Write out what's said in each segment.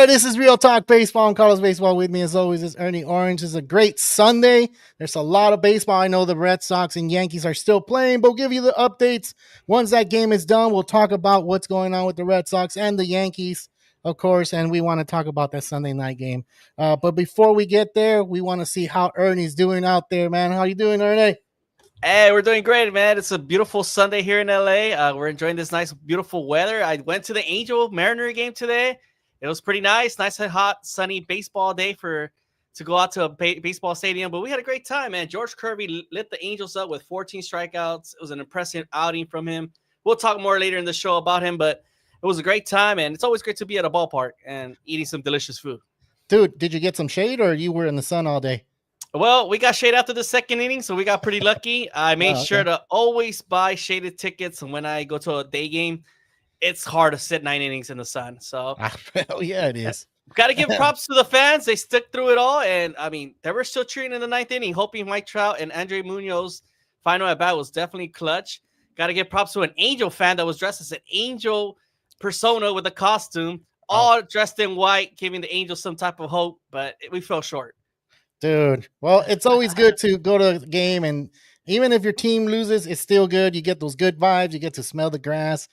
there. This is Real Talk Baseball and Carlobaseball. With me, as always, is Ernie Orange. It's a great Sunday. There's a lot of baseball. I know the Red Sox and Yankees are still playing, but we'll give you the updates. Once that game is done, we'll talk about what's going on with the Red Sox and the Yankees, of course, and we want to talk about that Sunday night game. But before we get there, we want to see how Ernie's doing out there, man. How you doing, Ernie? Hey, we're doing great, man. It's a beautiful Sunday here in LA. We're enjoying this nice, beautiful weather. I went to the Angel Mariner game today. It was pretty nice and hot, sunny baseball day to go out to a baseball stadium. But we had a great time, man. George Kirby lit the Angels up with 14 strikeouts. It was an impressive outing from him. We'll talk more later in the show about him, but it was a great time, and it's always great to be at a ballpark and eating some delicious food. Dude, did you get some shade, or you were in the sun all day? Well, we got shade after the second inning, so we got pretty lucky. I made sure to always buy shaded tickets, and when I go to a day game, it's hard to sit 9 innings in the sun. So, hell yeah, it is. Got to give props to the fans. They stuck through it all, and I mean, they were still cheering in the 9th inning, hoping Mike Trout and Andre Munoz final at bat was definitely clutch. Got to give props to an Angel fan that was dressed as an Angel persona with a costume, all dressed in white, giving the Angels some type of hope, but we fell short. Dude, well, it's always good to go to a game, and even if your team loses, it's still good. You get those good vibes. You get to smell the grass.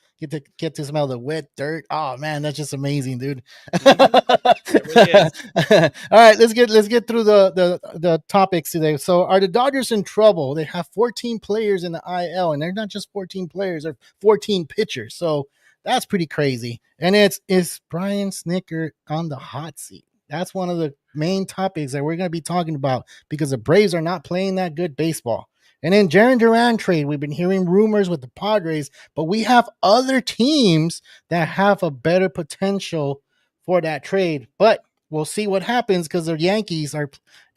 Get to smell the wet dirt. Oh man, that's just amazing, dude. It really is. All right, let's get through the topics today. So, are the Dodgers in trouble? They have 14 players in the IL, and they're not just 14 players; they're 14 pitchers. So that's pretty crazy. And it's Brian Snitker on the hot seat. That's one of the main topics that we're going to be talking about because the Braves are not playing that good baseball. And then Jarren Duran trade, we've been hearing rumors with the Padres, but we have other teams that have a better potential for that trade. But we'll see what happens because the Yankees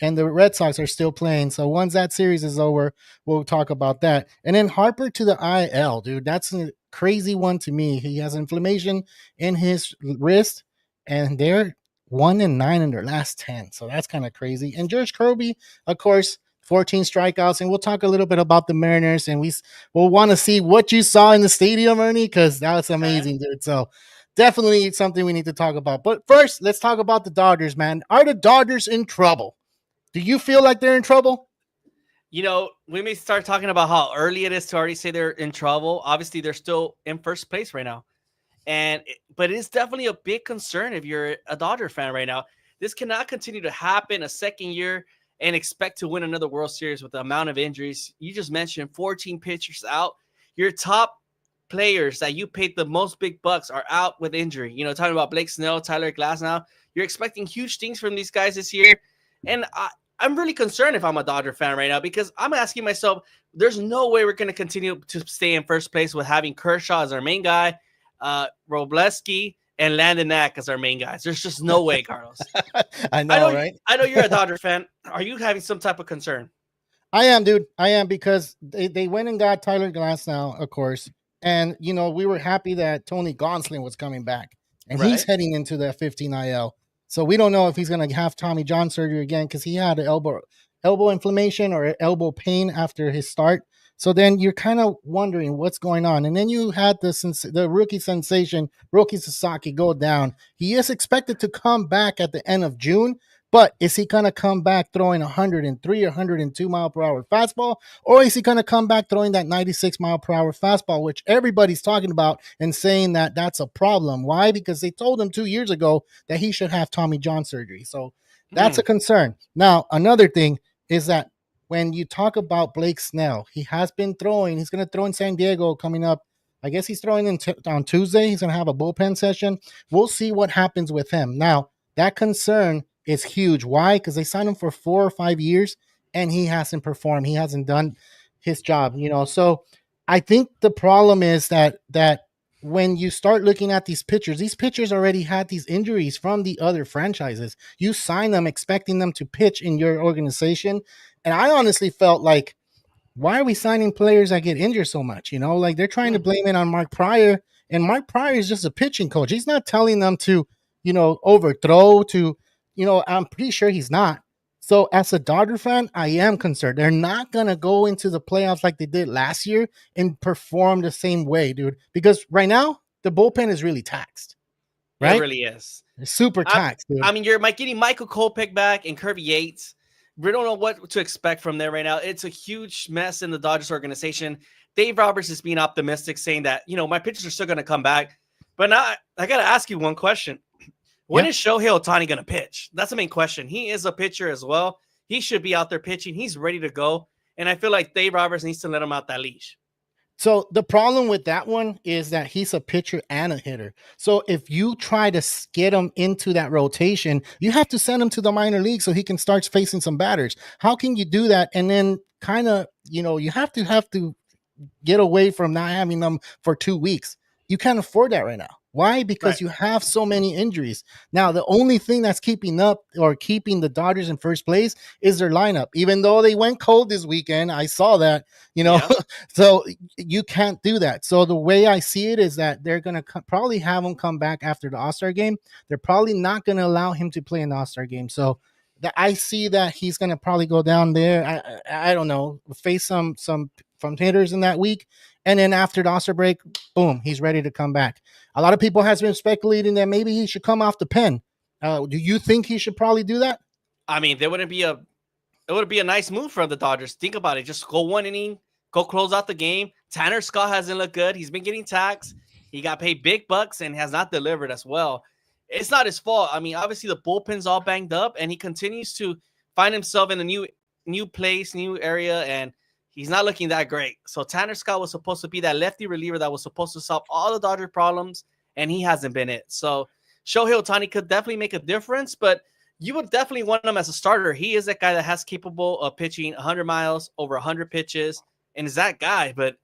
and the Red Sox are still playing. So once that series is over, we'll talk about that. And then Harper to the IL, dude. That's a crazy one to me. He has inflammation in his wrist, and they're 1-9 in their last 10. So that's kind of crazy. And George Kirby, of course, 14 strikeouts. And we'll talk a little bit about the Mariners. And we'll want to see what you saw in the stadium, Ernie, because that was amazing, dude. So definitely something we need to talk about. But first, let's talk about the Dodgers, man. Are the Dodgers in trouble? Do you feel like they're in trouble? You know, we may start talking about how early it is to already say they're in trouble. Obviously, they're still in first place right now. But it is definitely a big concern if you're a Dodger fan right now. This cannot continue to happen a second year and expect to win another World Series with the amount of injuries. You just mentioned 14 pitchers out. Your top players that you paid the most big bucks are out with injury. You know, talking about Blake Snell, Tyler Glasnow. You're expecting huge things from these guys this year. And I'm really concerned if I'm a Dodger fan right now because I'm asking myself, there's no way we're going to continue to stay in first place with having Kershaw as our main guy, Robleski and Landon Knack as our main guys. There's just no way, Carlos. I know, right? I know you're a Dodger fan. Are you having some type of concern? I am, dude. I am because they went and got Tyler Glasnow, of course. And, you know, we were happy that Tony Gonsolin was coming back. And he's heading into the 15 IL. So we don't know if he's going to have Tommy John surgery again because he had an elbow inflammation or elbow pain after his start. So then you're kind of wondering what's going on. And then you had the rookie sensation, Roki Sasaki, go down. He is expected to come back at the end of June, but is he going to come back throwing 103 or 102 mile per hour fastball? Or is he going to come back throwing that 96 mile per hour fastball, which everybody's talking about and saying that that's a problem. Why? Because they told him 2 years ago that he should have Tommy John surgery. So that's a concern. Now, another thing is that when you talk about Blake Snell, he has been throwing. He's going to throw in San Diego coming up. I guess he's throwing on Tuesday. He's going to have a bullpen session. We'll see what happens with him. Now, that concern is huge. Why? Because they signed him for 4 or 5 years, and he hasn't performed. He hasn't done his job, you know. So I think the problem is that when you start looking at these pitchers already had these injuries from the other franchises. You sign them expecting them to pitch in your organization. And I honestly felt like, why are we signing players that get injured so much? You know, like they're trying to blame it on Mark Pryor, and Mark Pryor is just a pitching coach. He's not telling them to, you know, overthrow to, you know, I'm pretty sure he's not. So as a Dodger fan, I am concerned. They're not going to go into the playoffs like they did last year and perform the same way, dude. Because right now, the bullpen is really taxed. It right? really is. It's super taxed, dude. I mean, you're getting Michael Kopech back and Kirby Yates. We don't know what to expect from there right now. It's a huge mess in the Dodgers organization. Dave Roberts is being optimistic, saying that, my pitchers are still going to come back. But now I got to ask you one question. When is Shohei Ohtani going to pitch? That's the main question. He is a pitcher as well. He should be out there pitching. He's ready to go. And I feel like Dave Roberts needs to let him out that leash. So the problem with that one is that he's a pitcher and a hitter. So if you try to get him into that rotation, you have to send him to the minor league so he can start facing some batters. How can you do that? And then kind of, you have to get away from not having them for 2 weeks. You can't afford that right now. Why? Because you have so many injuries. Now, the only thing that's keeping the Dodgers in first place is their lineup. Even though they went cold this weekend, I saw that, so you can't do that. So the way I see it is that they're going to probably have him come back after the All-Star game. They're probably not going to allow him to play in the All-Star game. So I see that he's going to probably go down there. I don't know, face some from hitters in that week. And then after the All-Star break, boom, he's ready to come back. A lot of people has been speculating that maybe he should come off the pen. Do you think he should probably do that? I mean, it would be a nice move for the Dodgers. Think about it. Just go one inning, go close out the game. Tanner Scott hasn't looked good. He's been getting taxed. He got paid big bucks and has not delivered as well. It's not his fault. I mean, obviously the bullpen's all banged up, and he continues to find himself in a new place, new area, and he's not looking that great. So Tanner Scott was supposed to be that lefty reliever that was supposed to solve all the Dodger problems, and he hasn't been it. So Shohei Ohtani could definitely make a difference, but you would definitely want him as a starter. He is that guy that has capable of pitching 100 miles, over 100 pitches, and is that guy. But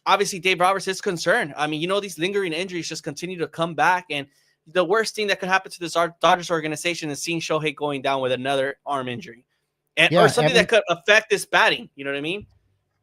obviously Dave Roberts is concerned. I mean, these lingering injuries just continue to come back, and the worst thing that could happen to this Dodgers organization is seeing Shohei going down with another arm injury, or something that could affect this batting. You know what I mean?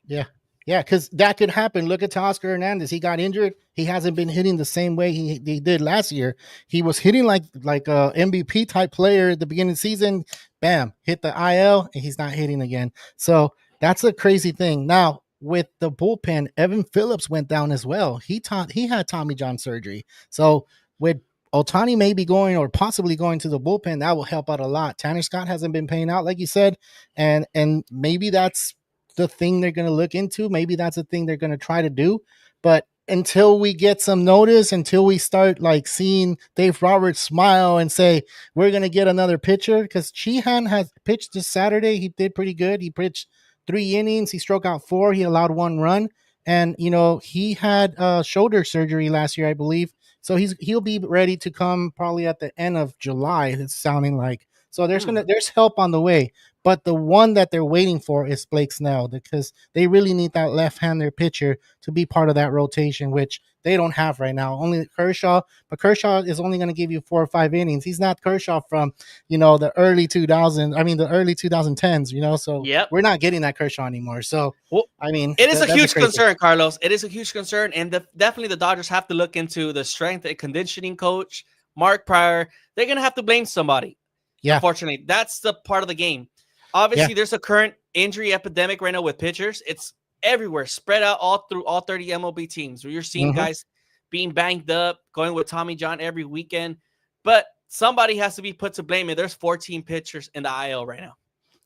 Yeah. Yeah, because that could happen. Look at Teoscar Hernandez. He got injured. He hasn't been hitting the same way he did last year. He was hitting like a MVP type player at the beginning of the season. Bam, hit the IL, and he's not hitting again. So that's a crazy thing. Now, with the bullpen, Evan Phillips went down as well. He had Tommy John surgery. So with Ohtani maybe going or possibly going to the bullpen, that will help out a lot. Tanner Scott hasn't been paying out, like you said, and maybe that's the thing they're going to look into. Maybe that's the thing they're going to try to do. But until we get some notice, until we start like seeing Dave Roberts smile and say, we're going to get another pitcher, because Sheehan has pitched this Saturday. He did pretty good. He pitched 3 innings. He struck out 4. He allowed 1 run. And, he had shoulder surgery last year, I believe. So he'll be ready to come probably at the end of July. It's sounding like. So there's help on the way. But the one that they're waiting for is Blake Snell, because they really need that left-hander pitcher to be part of that rotation, which they don't have right now. Only Kershaw, but Kershaw is only going to give you 4 or 5 innings. He's not Kershaw from, the early 2000s. I mean, the early 2010s, so we're not getting that Kershaw anymore. So, I mean, it is a huge concern, Carlos. It is a huge concern. And definitely the Dodgers have to look into the strength and conditioning coach, Mark Pryor. They're going to have to blame somebody. Yeah. Unfortunately, that's the part of the game. Obviously, there's a current injury epidemic right now with pitchers. It's everywhere, spread out all through all 30 MLB teams, where you're seeing guys being banged up, going with Tommy John every weekend. But somebody has to be put to blame, and there's 14 pitchers in the IL right now.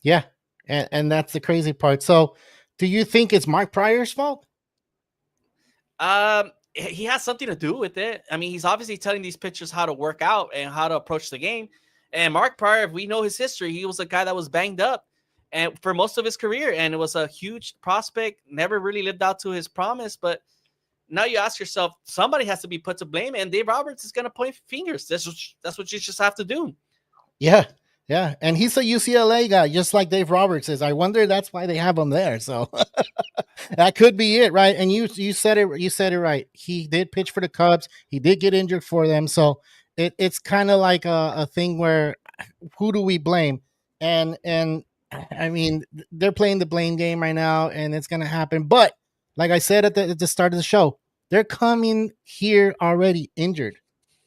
Yeah, and that's the crazy part. So do you think it's Mark Pryor's fault? He has something to do with it. I mean, he's obviously telling these pitchers how to work out and how to approach the game. And Mark Pryor, if we know his history, he was a guy that was banged up and for most of his career, and it was a huge prospect, never really lived out to his promise. But now you ask yourself, somebody has to be put to blame, and Dave Roberts is going to point fingers. That's what you just have to do. Yeah, and he's a UCLA guy, just like Dave Roberts is. I wonder that's why they have him there. So that could be it, right? And you said it. You said it right. He did pitch for the Cubs. He did get injured for them. So it's kind of like a thing where who do we blame? And I mean, they're playing the blame game right now, and it's going to happen. But like I said at the start of the show, they're coming here already injured.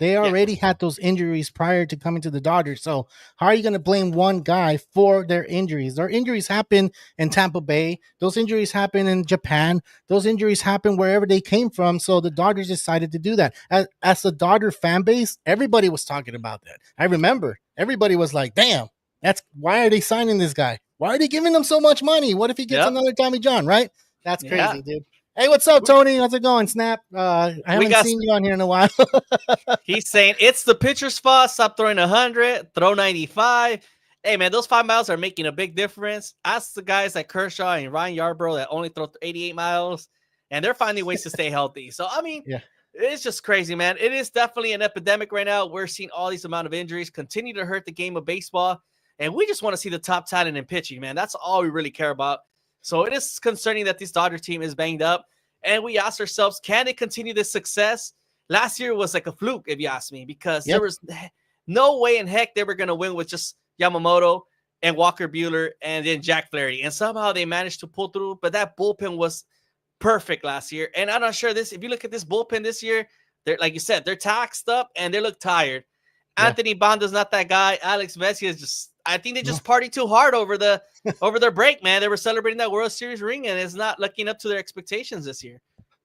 They already had those injuries prior to coming to the Dodgers. So how are you going to blame one guy for their injuries? Their injuries happen in Tampa Bay. Those injuries happen in Japan. Those injuries happen wherever they came from. So the Dodgers decided to do that. As the Dodger fan base, everybody was talking about that. I remember everybody was like, damn, why are they signing this guy? Why are they giving him so much money? What if he gets another Tommy John, right? That's crazy, dude. Hey, what's up, Tony? How's it going, Snap? I haven't seen you on here in a while. He's saying it's the pitcher's spot. Stop throwing 100, throw 95. Hey, man, those 5 miles are making a big difference. Ask the guys like Kershaw and Ryan Yarbrough that only throw 88 miles, and they're finding ways to stay healthy. So, I mean, it's just crazy, man. It is definitely an epidemic right now. We're seeing all these amount of injuries continue to hurt the game of baseball, and we just want to see the top talent in pitching, man. That's all we really care about. So it is concerning that this Dodger team is banged up. And we asked ourselves, can it continue this success? Last year was like a fluke, if you ask me, because there was no way in heck they were going to win with just Yamamoto and Walker Buehler and then Jack Flaherty. And somehow they managed to pull through. But that bullpen was perfect last year. And I'm not sure if you look at this bullpen this year, they're, like you said, they're taxed up and they look tired. Anthony Banda's not that guy. Alex Messi is just, I think they just partied too hard over their break, man. They were celebrating that World Series ring and it's not looking up to their expectations this year.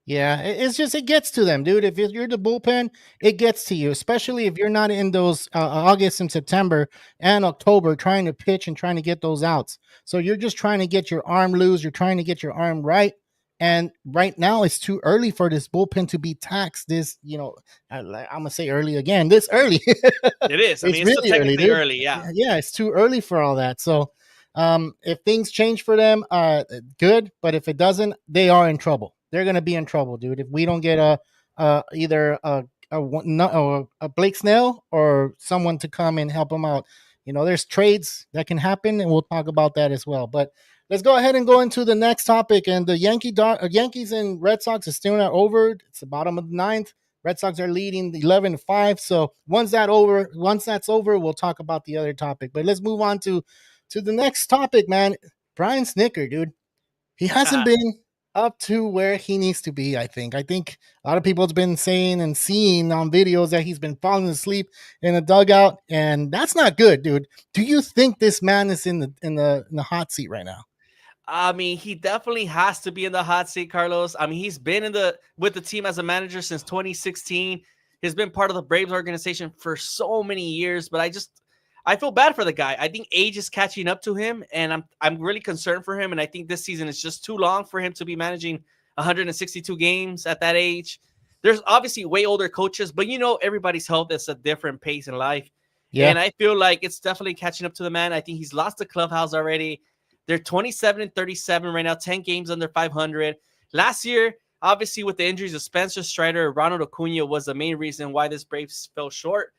Yeah, it's just, it gets to them, dude. If you're the bullpen, it gets to you, especially if you're not in those August and September and October trying to pitch and trying to get those outs. So you're just trying to get your arm loose. You're trying to get your arm right. And right now it's too early for this bullpen to be taxed this, I'm going to say early again, this early. It is. I mean, it's really technically early. Yeah. Yeah, it's too early for all that. So if things change for them, good. But if it doesn't, they are in trouble. They're going to be in trouble, dude. If we don't get either a Blake Snell or someone to come and help them out, there's trades that can happen, and we'll talk about that as well. But let's go ahead and go into the next topic. And the Yankees and Red Sox is still not over. It's the bottom of the ninth. Red Sox are leading 11-5. So once that's over, we'll talk about the other topic. But let's move on to the next topic, man. Brian Snitker, dude. He hasn't been up to where he needs to be, I think. A lot of people have been saying and seeing on videos that he's been falling asleep in a dugout, and that's not good, dude. Do you think this man is in the hot seat right now? I mean, he definitely has to be in the hot seat, Carlos. I mean, he's been with the team as a manager since 2016. He's been part of the Braves organization for so many years, but I feel bad for the guy. I think age is catching up to him, and I'm really concerned for him. And I think this season is just too long for him to be managing 162 games at that age. There's obviously way older coaches, but everybody's health is a different pace in life. Yeah. And I feel like it's definitely catching up to the man. I think he's lost the clubhouse already. They're 27-37 right now, 10 games under 500. Last year, obviously with the injuries of Spencer Strider, Ronald Acuna was the main reason why this Braves fell short.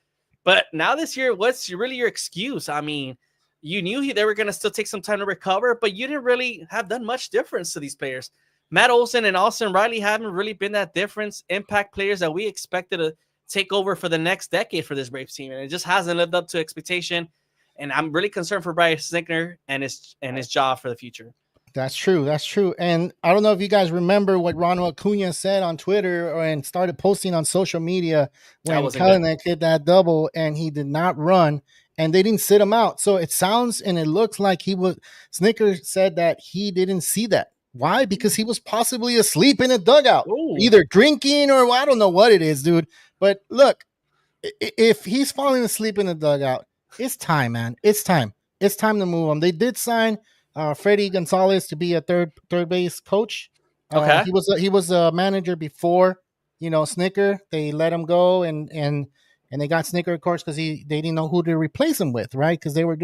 But now this year, what's really your excuse? I mean, you knew they were going to still take some time to recover, but you didn't really have done much difference to these players. Matt Olson and Austin Riley haven't really been that difference, impact players that we expected to take over for the next decade for this Braves team. And it just hasn't lived up to expectation. And I'm really concerned for Bryce Snitker and his job for the future. That's true. That's true. And I don't know if you guys remember what Ronald Acuna said on Twitter and started posting on social media when Kelenic hit that double and he did not run and they didn't sit him out. So it sounds and it looks like Snitker said that he didn't see that. Why? Because he was possibly asleep in a dugout, either drinking or I don't know what it is, dude. But look, if he's falling asleep in a dugout, it's time, man. It's time. It's time to move him. They did sign Freddie Gonzalez to be a third base coach. Okay. He was a manager before, Snitker. They let him go and they got Snitker, of course, because they didn't know who to replace him with, right? Because they weren't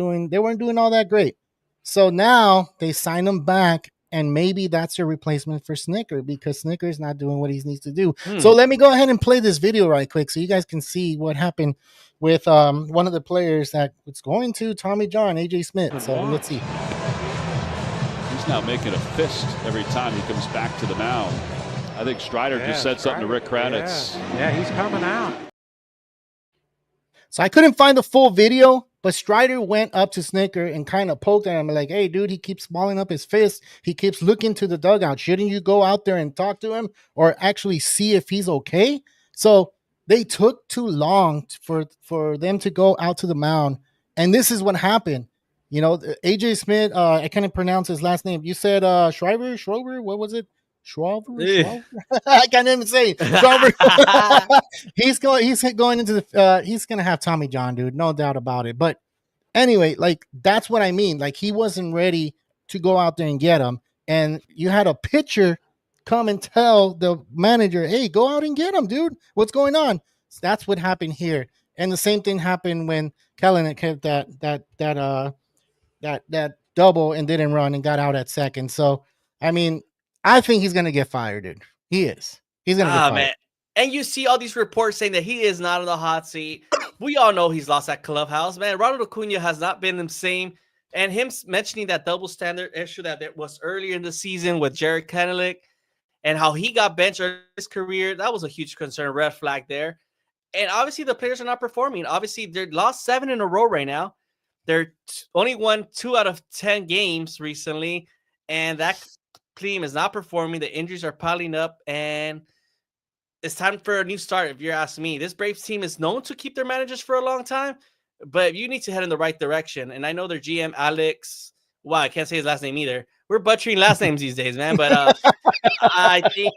doing all that great. So now they signed him back, and maybe that's a replacement for Snitker because Snitker is not doing what he needs to do. So let me go ahead and play this video right quick so you guys can see what happened with one of the players that was going to Tommy John, AJ Smith. So let's see. He's now making a fist every time he comes back to the mound. I think Strider just said something to Rick Kranitz. Yeah, he's coming out. So I couldn't find the full video, but Strider went up to Snitker and kind of poked at him like, hey, dude, he keeps balling up his fist. He keeps looking to the dugout. Shouldn't you go out there and talk to him or actually see if he's okay? So they took too long for them to go out to the mound, and this is what happened. You know, AJ Smith. I can't pronounce his last name. You said Schroeder. What was it? Schwarber. I can't even say it. Schwarber. He's going into the. He's gonna have Tommy John, dude. No doubt about it. But anyway, like that's what I mean. Like he wasn't ready to go out there and get him, and you had a pitcher come and tell the manager, "Hey, go out and get him, dude. What's going on?" So that's what happened here, and the same thing happened when Kellenic hit that double and didn't run and got out at second. So, I mean, I think he's gonna get fired, dude. He is. He's gonna get fired. Man. And you see all these reports saying that he is not on the hot seat. We all know he's lost that clubhouse, man. Ronald Acuna has not been the same. And him mentioning that double standard issue that was earlier in the season with Jared Kellenic and how he got benched in his career, that was a huge concern, red flag there. And obviously the players are not performing. Obviously, they're lost 7 in a row right now. They're only won 2 out of 10 games recently, and that team is not performing. The injuries are piling up, and it's time for a new start, if you're asking me. This Braves team is known to keep their managers for a long time, but you need to head in the right direction. And I know their GM, Alex, wow, I can't say his last name either. We're butchering last names these days, man, but I think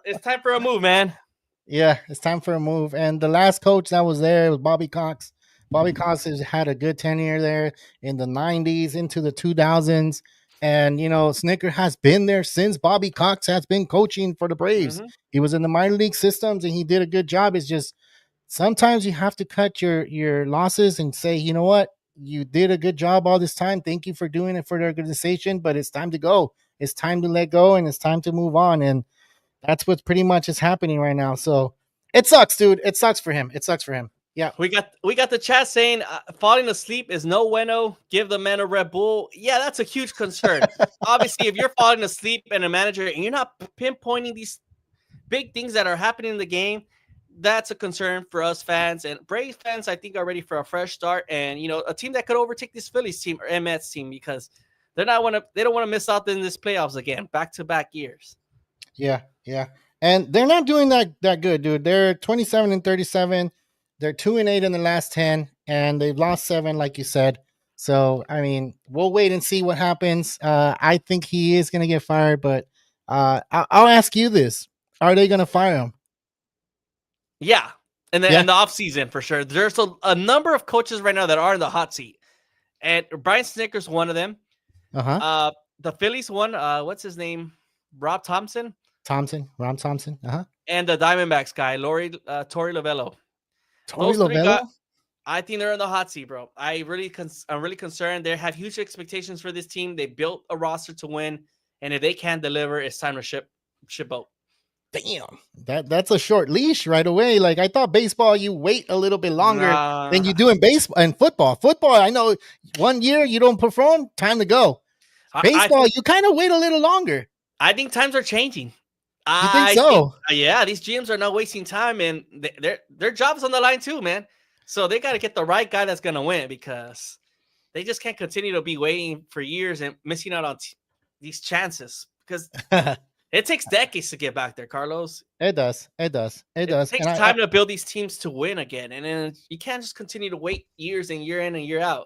it's time for a move, man. Yeah, it's time for a move. And the last coach that was there was Bobby Cox. Bobby Cox has had a good tenure there in the 90s into the 2000s. And, you know, Snitker has been there since Bobby Cox has been coaching for the Braves. Mm-hmm. He was in the minor league systems and he did a good job. It's just sometimes you have to cut your losses and say, you know what? You did a good job all this time. Thank you for doing it for the organization, but it's time to go. It's time to let go and it's time to move on. And that's what pretty much is happening right now. So it sucks, dude. It sucks for him. It sucks for him. Yeah, we got the chat saying falling asleep is no bueno. Give the man a Red Bull. Yeah, that's a huge concern. Obviously, if you're falling asleep and a manager and you're not pinpointing these big things that are happening in the game, that's a concern for us fans and Braves fans. I think are ready for a fresh start and you know a team that could overtake this Phillies team or Mets team because they don't want to miss out in this playoffs again, back-to-back years. Yeah. And they're not doing that good, dude. They're 27-37. They're 2-8 in the last 10, and they've lost 7, like you said. So, I mean, we'll wait and see what happens. I think he is going to get fired, but I'll ask you this. Are they going to fire him? Yeah. In the offseason, for sure. There's a number of coaches right now that are in the hot seat. And Brian Snitker's one of them. Uh-huh. The Phillies one, what's his name? Rob Thompson? Rob Thompson. Uh-huh. And the Diamondbacks guy, Torey Lovello. Those 3 guys, I think they're in the hot seat, bro. I'm really concerned. They have huge expectations for this team. They built a roster to win, and if they can't deliver, it's time to ship out. Damn, that's a short leash right away. Like I thought, baseball you wait a little bit longer than you do in baseball and football. Football, I know 1 year you don't perform, time to go. Baseball, you kind of wait a little longer. I think times are changing. You think so? Yeah, these GMs are not wasting time, and their job's on the line too, man. So they got to get the right guy that's going to win because they just can't continue to be waiting for years and missing out on these chances because it takes decades to get back there, Carlos. It does. It takes time to build these teams to win again, and then you can't just continue to wait years and year in and year out.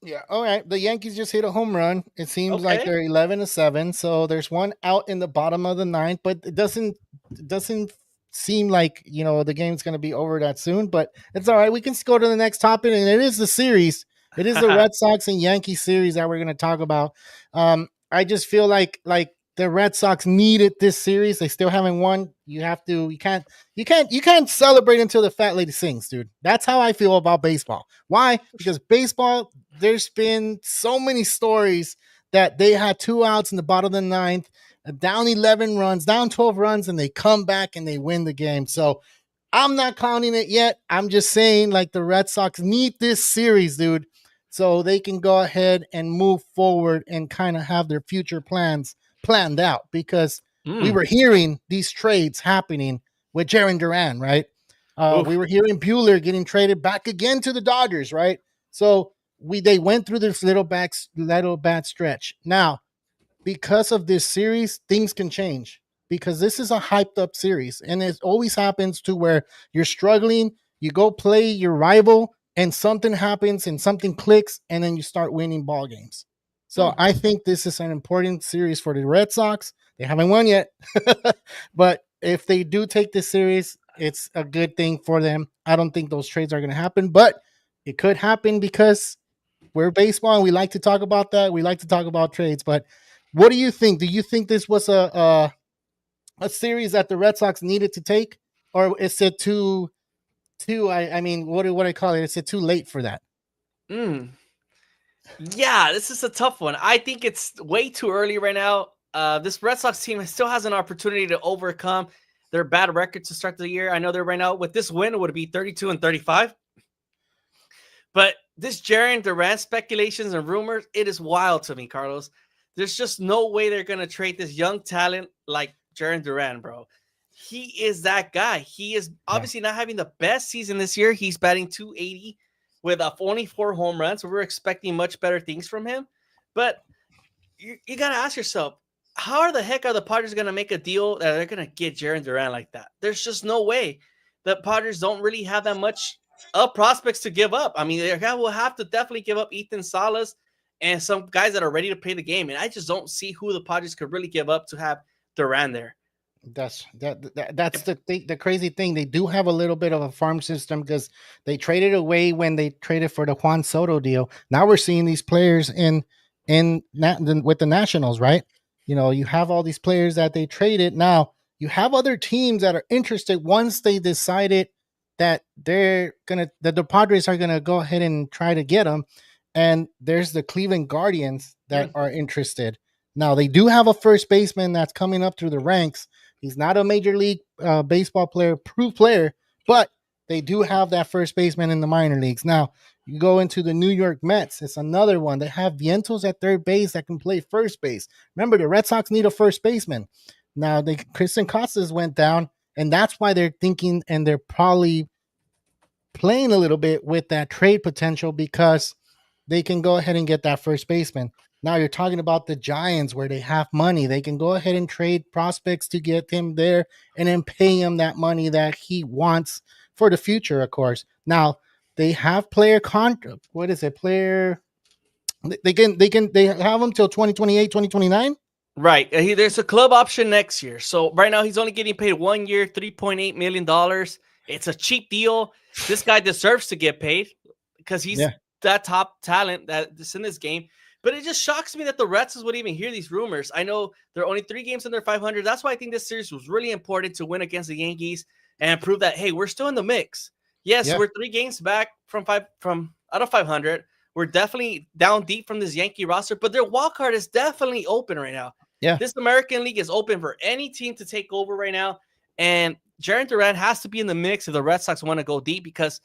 Yeah. All right. The Yankees just hit a home run. It seems like they're 11-7. So there's one out in the bottom of the 9th, but it doesn't seem like, you know, the game's going to be over that soon, but it's all right. We can go to the next topic, and it is the series. It is the Red Sox and Yankees series that we're going to talk about. I just feel like the Red Sox needed this series. They still haven't won. You can't celebrate until the fat lady sings, dude. That's how I feel about baseball. Why? Because baseball, there's been so many stories that they had 2 outs in the bottom of the 9th, down 11 runs, down 12 runs, and they come back and they win the game. So I'm not counting it yet. I'm just saying like the Red Sox need this series, dude, so they can go ahead and move forward and kind of have their future plans planned out because we were hearing these trades happening with Jarren Duran, right? We were hearing Buehler getting traded back again to the Dodgers, right? So they went through this little bad stretch. Now, because of this series, things can change because this is a hyped up series, and it always happens to where you're struggling, you go play your rival, and something happens and something clicks, and then you start winning ball games. So I think this is an important series for the Red Sox. They haven't won yet, but if they do take this series, it's a good thing for them. I don't think those trades are going to happen, but it could happen because we're baseball and we like to talk about that. We like to talk about trades, but what do you think? Do you think this was a series that the Red Sox needed to take, or is it too? I mean, what do I call it? Is it too late for that? Yeah, this is a tough one. I think it's way too early right now. This Red Sox team still has an opportunity to overcome their bad record to start the year. I know they're right now with this win, it would be 32-35. But this Jarren Duran speculations and rumors, it is wild to me, Carlos. There's just no way they're going to trade this young talent like Jarren Duran, bro. He is that guy. He is obviously not having the best season this year. He's batting .280 with only 4 home runs. So we're expecting much better things from him. But you got to ask yourself, how the heck are the Padres going to make a deal that they're going to get Jarren Duran like that? There's just no way. The Padres don't really have that much prospects to give up. I mean, they will have to definitely give up Ethan Salas and some guys that are ready to play the game. And I just don't see who the Padres could really give up to have Duran there. That's the crazy thing. They do have a little bit of a farm system because they traded away when they traded for the Juan Soto deal. Now we're seeing these players with the Nationals, right? You know, you have all these players that they traded. Now you have other teams that are interested once they decided that the Padres are gonna go ahead and try to get them. And there's the Cleveland Guardians that are interested. Now they do have a first baseman that's coming up through the ranks. He's not a major league baseball player, proof player, but they do have that first baseman in the minor leagues. Now, you go into the New York Mets. It's another one. They have Vientos at third base that can play first base. Remember, the Red Sox need a first baseman. Now, Christian Costas went down, and that's why they're thinking, and they're probably playing a little bit with that trade potential because they can go ahead and get that first baseman. Now you're talking about the Giants where they have money. They can go ahead and trade prospects to get him there and then pay him that money that he wants for the future, of course. Now they have player contract. What is it? Player. They have him till 2028, 2029. Right. There's a club option next year. So right now he's only getting paid 1 year, $3.8 million. It's a cheap deal. This guy deserves to get paid because he's that top talent that's in this game. But it just shocks me that the Red Sox would even hear these rumors. I know there are only 3 games under 500. That's why I think this series was really important to win against the Yankees and prove that, hey, we're still in the mix. Yes, we're 3 games back from out of 500. We're definitely down deep from this Yankee roster, but their wild card is definitely open right now. Yeah, this American League is open for any team to take over right now, and Jarren Duran has to be in the mix if the Red Sox want to go deep because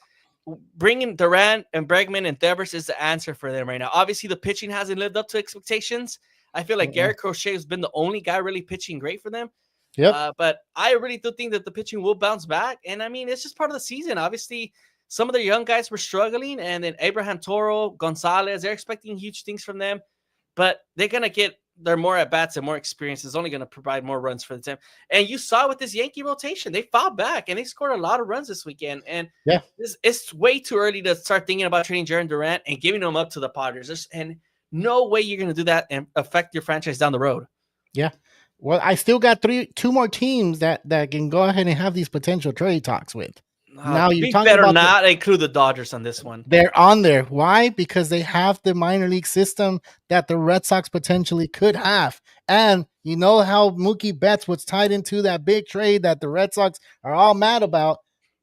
bringing Duran and Bregman and Devers is the answer for them right now. Obviously, the pitching hasn't lived up to expectations. I feel like Garrett Crochet has been the only guy really pitching great for them. But I really do think that the pitching will bounce back. And, I mean, it's just part of the season. Obviously, some of the young guys were struggling. And then Abraham Toro, Gonzalez, they're expecting huge things from them. But they're going to get their more at-bats and more experience is only going to provide more runs for the team. And you saw with this Yankee rotation, they fought back and they scored a lot of runs this weekend. And it's way too early to start thinking about trading Jarren Duran and giving them up to the Padres. And no way you're going to do that and affect your franchise down the road. Yeah. Well, I still got 2 more teams that can go ahead and have these potential trade talks with. Now you better not include the Dodgers on this one. They're on there. Why? Because they have the minor league system that the Red Sox potentially could have. And you know how Mookie Betts was tied into that big trade that the Red Sox are all mad about.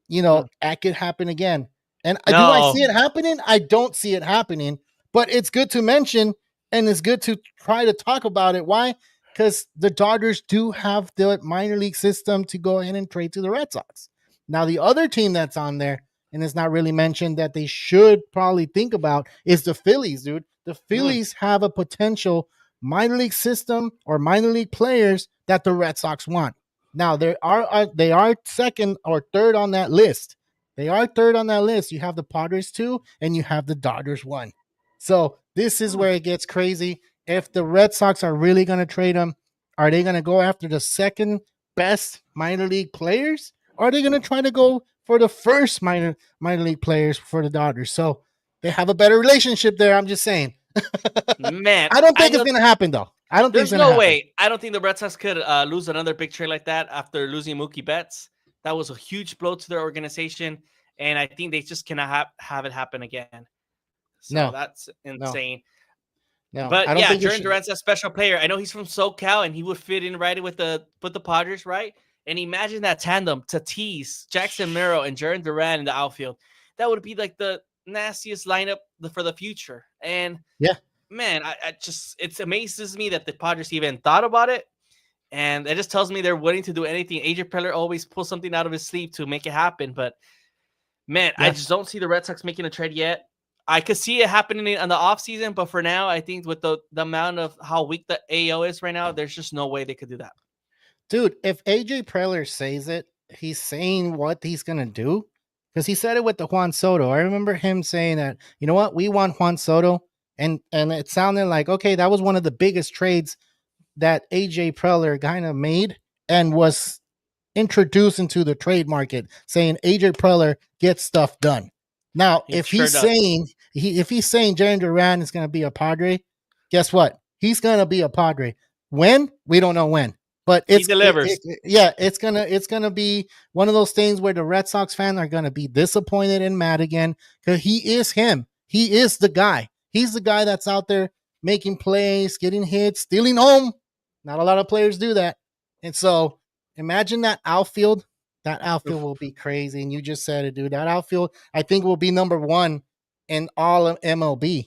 You know, that could happen again. And do I see it happening? I don't see it happening. But it's good to mention, and it's good to try to talk about it. Why? Because the Dodgers do have the minor league system to go ahead and trade to the Red Sox. Now, the other team that's on there, and it's not really mentioned that they should probably think about, is the Phillies, dude. The Phillies have a potential minor league system or minor league players that the Red Sox want. Now, they are second or third on that list. They are third on that list. You have the Padres 2, and you have the Dodgers 1. So this is where it gets crazy. If the Red Sox are really going to trade them, are they going to go after the second best minor league players? Or are they going to try to go for the first minor league players for the Dodgers? So they have a better relationship there. I'm just saying. Man, I don't think it's going to happen, though. I don't think it's there's going to no happen. way. I don't think the Red Sox could lose another big trade like that after losing Mookie Betts. That was a huge blow to their organization, and I think they just cannot have it happen again. So that's insane. No, but I don't think Jarren Duran's a special player. I know he's from SoCal, and he would fit in right with the Padres, right? And imagine that tandem: Tatis, Jackson Merrill, and Jarren Duran in the outfield. That would be like the nastiest lineup for the future. And man, I just, it amazes me that the Padres even thought about it. And it just tells me they're willing to do anything. AJ Preller always pulls something out of his sleeve to make it happen. But man, I just don't see the Red Sox making a trade yet. I could see it happening in the offseason, but for now, I think with the amount of how weak the AO is right now, there's just no way they could do that. Dude, if AJ Preller says it, he's saying what he's going to do. Because he said it with the Juan Soto. I remember him saying that, you know what, we want Juan Soto. And it sounded like, okay, that was one of the biggest trades that AJ Preller kind of made and was introduced into the trade market, saying AJ Preller gets stuff done. Now, if he's saying Jarren Duran is going to be a Padre, guess what? He's going to be a Padre. When? We don't know when. But he delivers. It's gonna be one of those things where the Red Sox fans are gonna be disappointed and mad again because he is him. He is the guy. He's the guy that's out there making plays, getting hits, stealing home. Not a lot of players do that. And so imagine that outfield. That outfield will be crazy. And you just said it, dude. That outfield, I think, will be number one in all of MLB.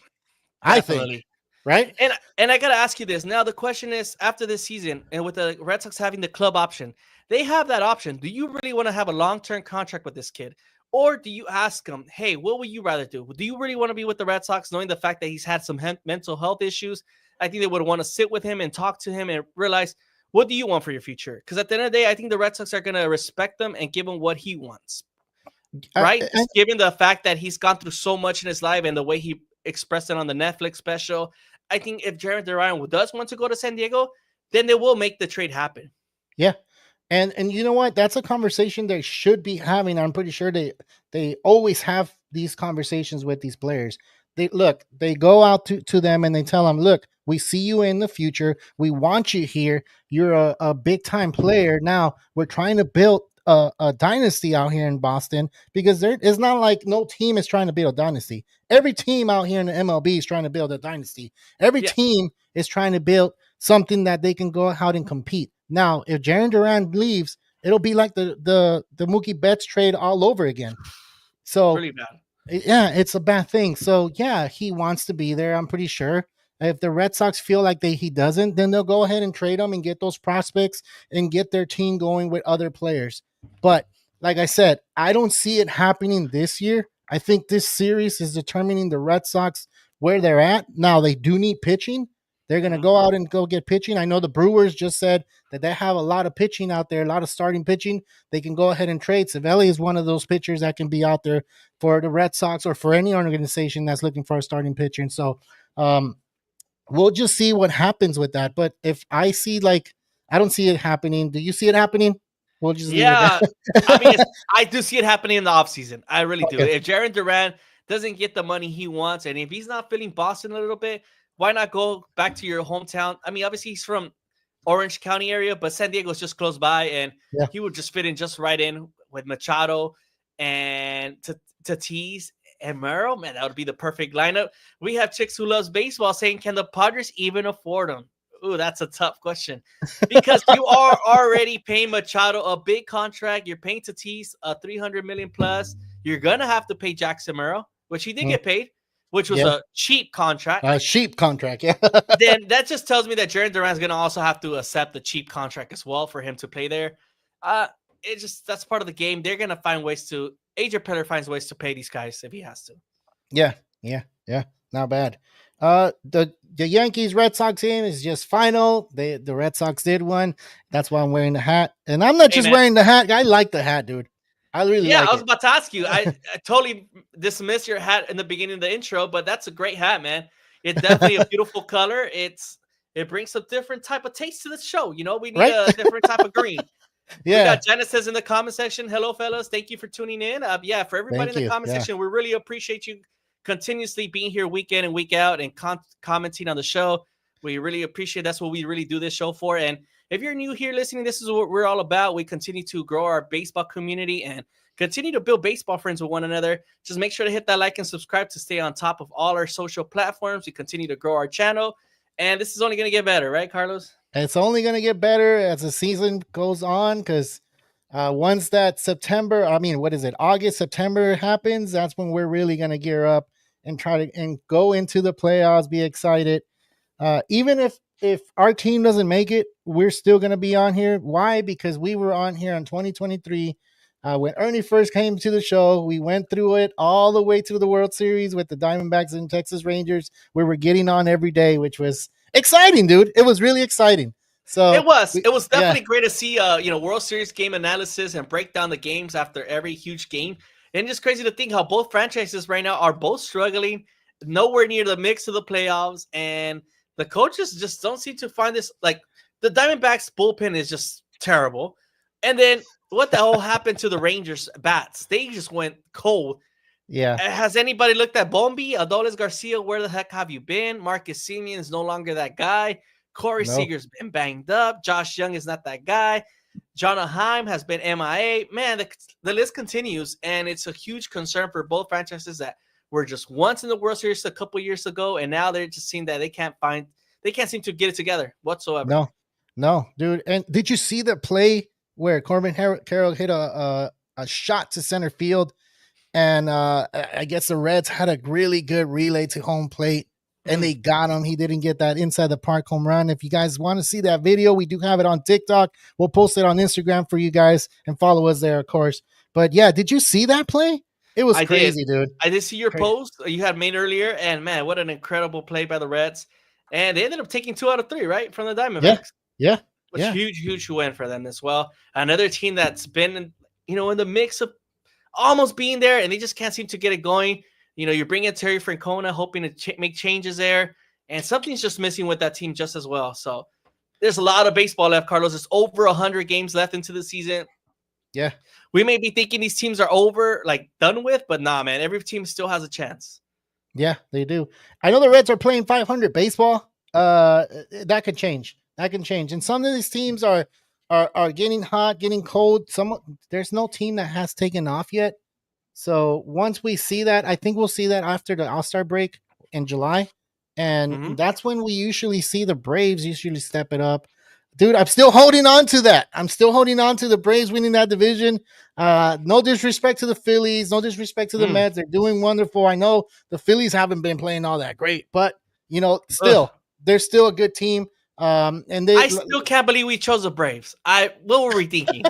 I think. Right? And I got to ask you this. Now, the question is, after this season, and with the Red Sox having the club option, they have that option. Do you really want to have a long-term contract with this kid? Or do you ask him, hey, what would you rather do? Do you really want to be with the Red Sox, knowing the fact that he's had some mental health issues? I think they would want to sit with him and talk to him and realize, what do you want for your future? Because at the end of the day, I think the Red Sox are going to respect him and give him what he wants. Right? Given the fact that he's gone through so much in his life and the way he expressed it on the Netflix special, I think if Jarren Duran does want to go to San Diego, then they will make the trade happen. Yeah. And you know what? That's a conversation they should be having. I'm pretty sure they always have these conversations with these players. They go out to them and they tell them, look, we see you in the future. We want you here. You're a big time player. Now we're trying to build a dynasty out here in Boston, because it's not like no team is trying to build a dynasty. Every team out here in the MLB is trying to build a dynasty. Every team is trying to build something that they can go out and compete. Now, if Jarren Duran leaves, it'll be like the Mookie Betts trade all over again. So really bad. Yeah, it's a bad thing. So yeah, he wants to be there, I'm pretty sure. If the Red Sox feel like he doesn't, then they'll go ahead and trade him and get those prospects and get their team going with other players. But like I said, I don't see it happening this year. I think this series is determining the Red Sox where they're at. Now, they do need pitching. They're going to go out and go get pitching. I know the Brewers just said that they have a lot of pitching out there, a lot of starting pitching. They can go ahead and trade. Cervelli is one of those pitchers that can be out there for the Red Sox or for any organization that's looking for a starting pitcher. And so we'll just see what happens with that. But if I see, I don't see it happening. Do you see it happening? We'll just I mean, I do see it happening in the offseason. I really do. If Jarren Duran doesn't get the money he wants, and if he's not feeling Boston a little bit, why not go back to your hometown? I mean, obviously he's from Orange County area, but San Diego is just close by, and he would just fit in just right in with Machado and Tatis and Merrill. Man, that would be the perfect lineup. We have Chicks Who Loves Baseball saying, can the Padres even afford him? Ooh, that's a tough question, because you are already paying Machado a big contract. You're paying Tatis a $300 million plus. You're gonna have to pay Jackson Merrill, which he did get paid, which was a cheap contract. A cheap contract, yeah. Then that just tells me that Jarren Duran's gonna also have to accept the cheap contract as well for him to play there. That's part of the game. They're gonna find ways to. AJ Preller finds ways to pay these guys if he has to. Yeah. Not bad. The Yankees Red Sox game is just final. The Red Sox did one. That's why I'm wearing the hat. And I'm not just wearing the hat. I like the hat, dude. I really like it. I was about to ask you. I totally dismissed your hat in the beginning of the intro, but that's a great hat, man. It's definitely a beautiful color. It brings a different type of taste to the show. You know, we need a different type of green. We got Genesis in the comment section. Hello, fellas. Thank you for tuning in. Yeah, for everybody in the comment section, we really appreciate you continuously being here week in and week out and commenting on the show. We really appreciate. That's what we really do this show for. And if you're new here listening, this is what we're all about. We continue to grow our baseball community and continue to build baseball friends with one another. Just make sure to hit that like and subscribe to stay on top of all our social platforms. We continue to grow our channel. And this is only going to get better, right, Carlos? It's only going to get better as the season goes on, because once that August, September happens, that's when we're really going to gear up and try to and go into the playoffs, be excited. Even if our team doesn't make it, we're still going to be on here. Why? Because we were on here in 2023 when Ernie first came to the show. We went through it all the way to the World Series with the Diamondbacks and Texas Rangers. We were getting on every day, which was exciting, dude. It was really exciting. So it was definitely great to see World Series game analysis and break down the games after every huge game. And just crazy to think how both franchises right now are both struggling, nowhere near the mix of the playoffs, and the coaches just don't seem to find this. Like, the Diamondbacks bullpen is just terrible. And then what the hell happened to the Rangers bats? They just went cold. Yeah. Has anybody looked at Bombi? Adolis Garcia, where the heck have you been? Marcus Semien is no longer that guy. Corey Seager's been banged up. Josh Young is not that guy. Jonah Heim has been MIA. Man, the list continues, and it's a huge concern for both franchises that were just once in the World Series a couple years ago, and now they're just seeing that they can't seem to get it together whatsoever. No, dude. And did you see the play where Corbin Carroll hit a shot to center field, and I guess the Reds had a really good relay to home plate, and they got him. He didn't get that inside the park home run. If you guys want to see that video, we do have it on TikTok. We'll post it on Instagram for you guys, and follow us there, of course. But yeah, did you see that play? It was crazy, dude. I did see your post you had made earlier, and man, what an incredible play by the Reds. And they ended up taking 2 out of 3, right, from the Diamondbacks. Yeah. Huge win for them as well. Another team that's been, in the mix of almost being there, and they just can't seem to get it going. You're bringing Terry Francona, hoping to make changes there, and something's just missing with that team just as well. So there's a lot of baseball left, Carlos. There's over 100 games left into the season. Yeah. We may be thinking these teams are over, like done with, but nah, man. Every team still has a chance. Yeah, they do. I know the Reds are playing 500 baseball. That could change. And some of these teams are getting hot, getting cold. There's no team that has taken off yet. So once we see that, I think we'll see that after the All-Star break in July. And that's when we usually see the Braves usually step it up. Dude, I'm still holding on to that. I'm still holding on to the Braves winning that division. No disrespect to the Phillies. No disrespect to the Mets. They're doing wonderful. I know the Phillies haven't been playing all that great, but, they're still a good team. And I still can't believe we chose the Braves. What were we thinking?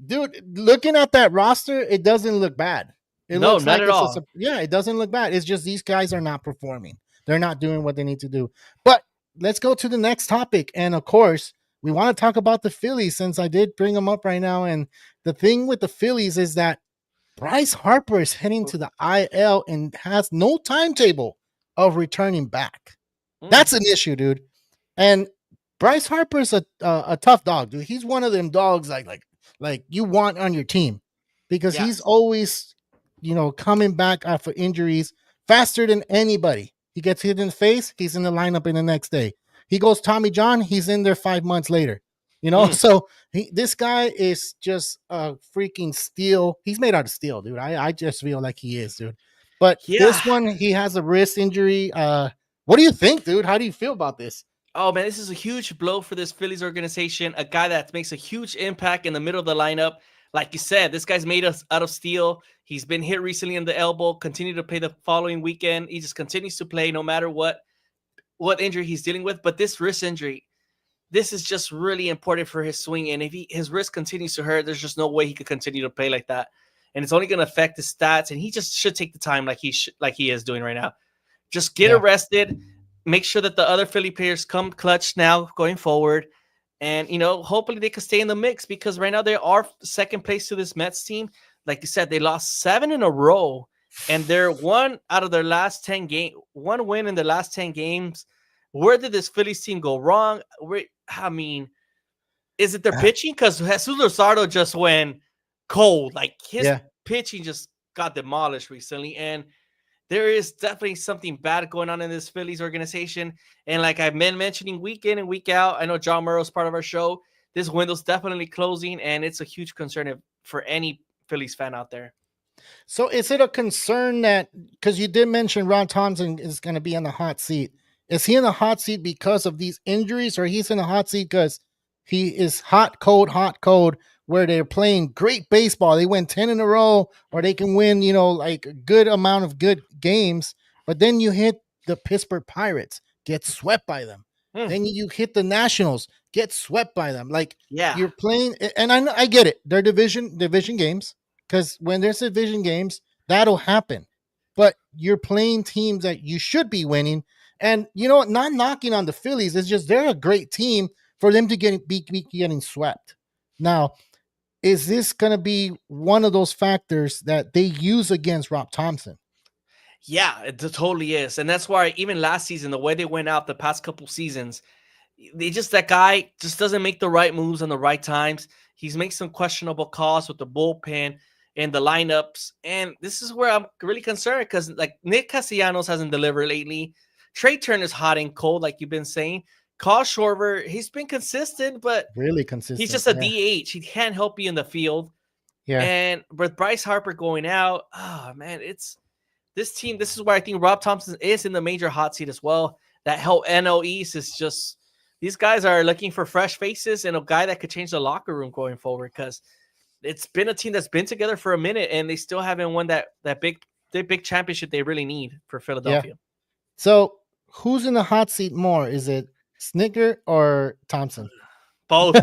Dude, looking at that roster, it doesn't look bad. Not at all. It doesn't look bad. It's just these guys are not performing. They're not doing what they need to do. But let's go to the next topic. And of course, we want to talk about the Phillies, since I did bring them up right now. And the thing with the Phillies is that Bryce Harper is heading to the IL and has no timetable of returning back. That's an issue, dude. And Bryce Harper's a tough dog, dude. He's one of them dogs like you want on your team, because he's always, coming back after injuries faster than anybody. He gets hit in the face, he's in the lineup in the next day. He goes Tommy John, he's in there 5 months later. So this guy is just a freaking steel. He's made out of steel, dude. I just feel like he is, dude. But this one, he has a wrist injury. What do you think, dude? How do you feel about this? Oh, man, this is a huge blow for this Phillies organization. A guy that makes a huge impact in the middle of the lineup. Like you said, this guy's made us out of steel. He's been hit recently in the elbow, continued to play the following weekend. He just continues to play no matter what injury he's dealing with. But this wrist injury, this is just really important for his swing. And if his wrist continues to hurt, there's just no way he could continue to play like that. And it's only going to affect his stats. And he just should take the time like he is doing right now. Just get arrested. Make sure that the other Philly players come clutch now going forward. And, hopefully they can stay in the mix, because right now they are second place to this Mets team. Like you said, they lost 7 in a row, and they're 1 out of their last 10 games, 1 win in the last 10 games. Where did this Phillies team go wrong? It's Is it their pitching? Because Jesus Luzardo just went cold. Like his pitching just got demolished recently. And there is definitely something bad going on in this Phillies organization. And like I've been mentioning week in and week out, I know John Murrow's part of our show. This window's definitely closing, and it's a huge concern for any Phillies fan out there. So is it a concern that, because you did mention Ron Thompson is going to be in the hot seat, is he in the hot seat because of these injuries, or he's in the hot seat because he is hot, cold, where they're playing great baseball? They win 10 in a row, or they can win, like a good amount of good games. But then you hit the Pittsburgh Pirates, get swept by them. Then you hit the Nationals, get swept by them. Like, you're playing, and I get it. They're division games, because when there's division games, that'll happen. But you're playing teams that you should be winning. And you know what? Not knocking on the Phillies. It's just they're a great team for them to be getting swept. Now, is this going to be one of those factors that they use against Rob Thompson? Yeah, it totally is. And that's why even last season, the way they went out the past couple seasons, that guy just doesn't make the right moves on the right times. He's making some questionable calls with the bullpen and the lineups. And this is where I'm really concerned, because like Nick Castellanos hasn't delivered lately. Trey Turner's hot and cold, like you've been saying. Carl Schwarber, he's been consistent, but really consistent. He's just a DH. He can't help you in the field. Yeah. And with Bryce Harper going out, man, it's this team. This is where I think Rob Thompson is in the major hot seat as well. That whole NL East is just, these guys are looking for fresh faces and a guy that could change the locker room going forward, because it's been a team that's been together for a minute and they still haven't won that big championship they really need for Philadelphia. Yeah. So who's in the hot seat more? Is it Snitker or Thompson? Both.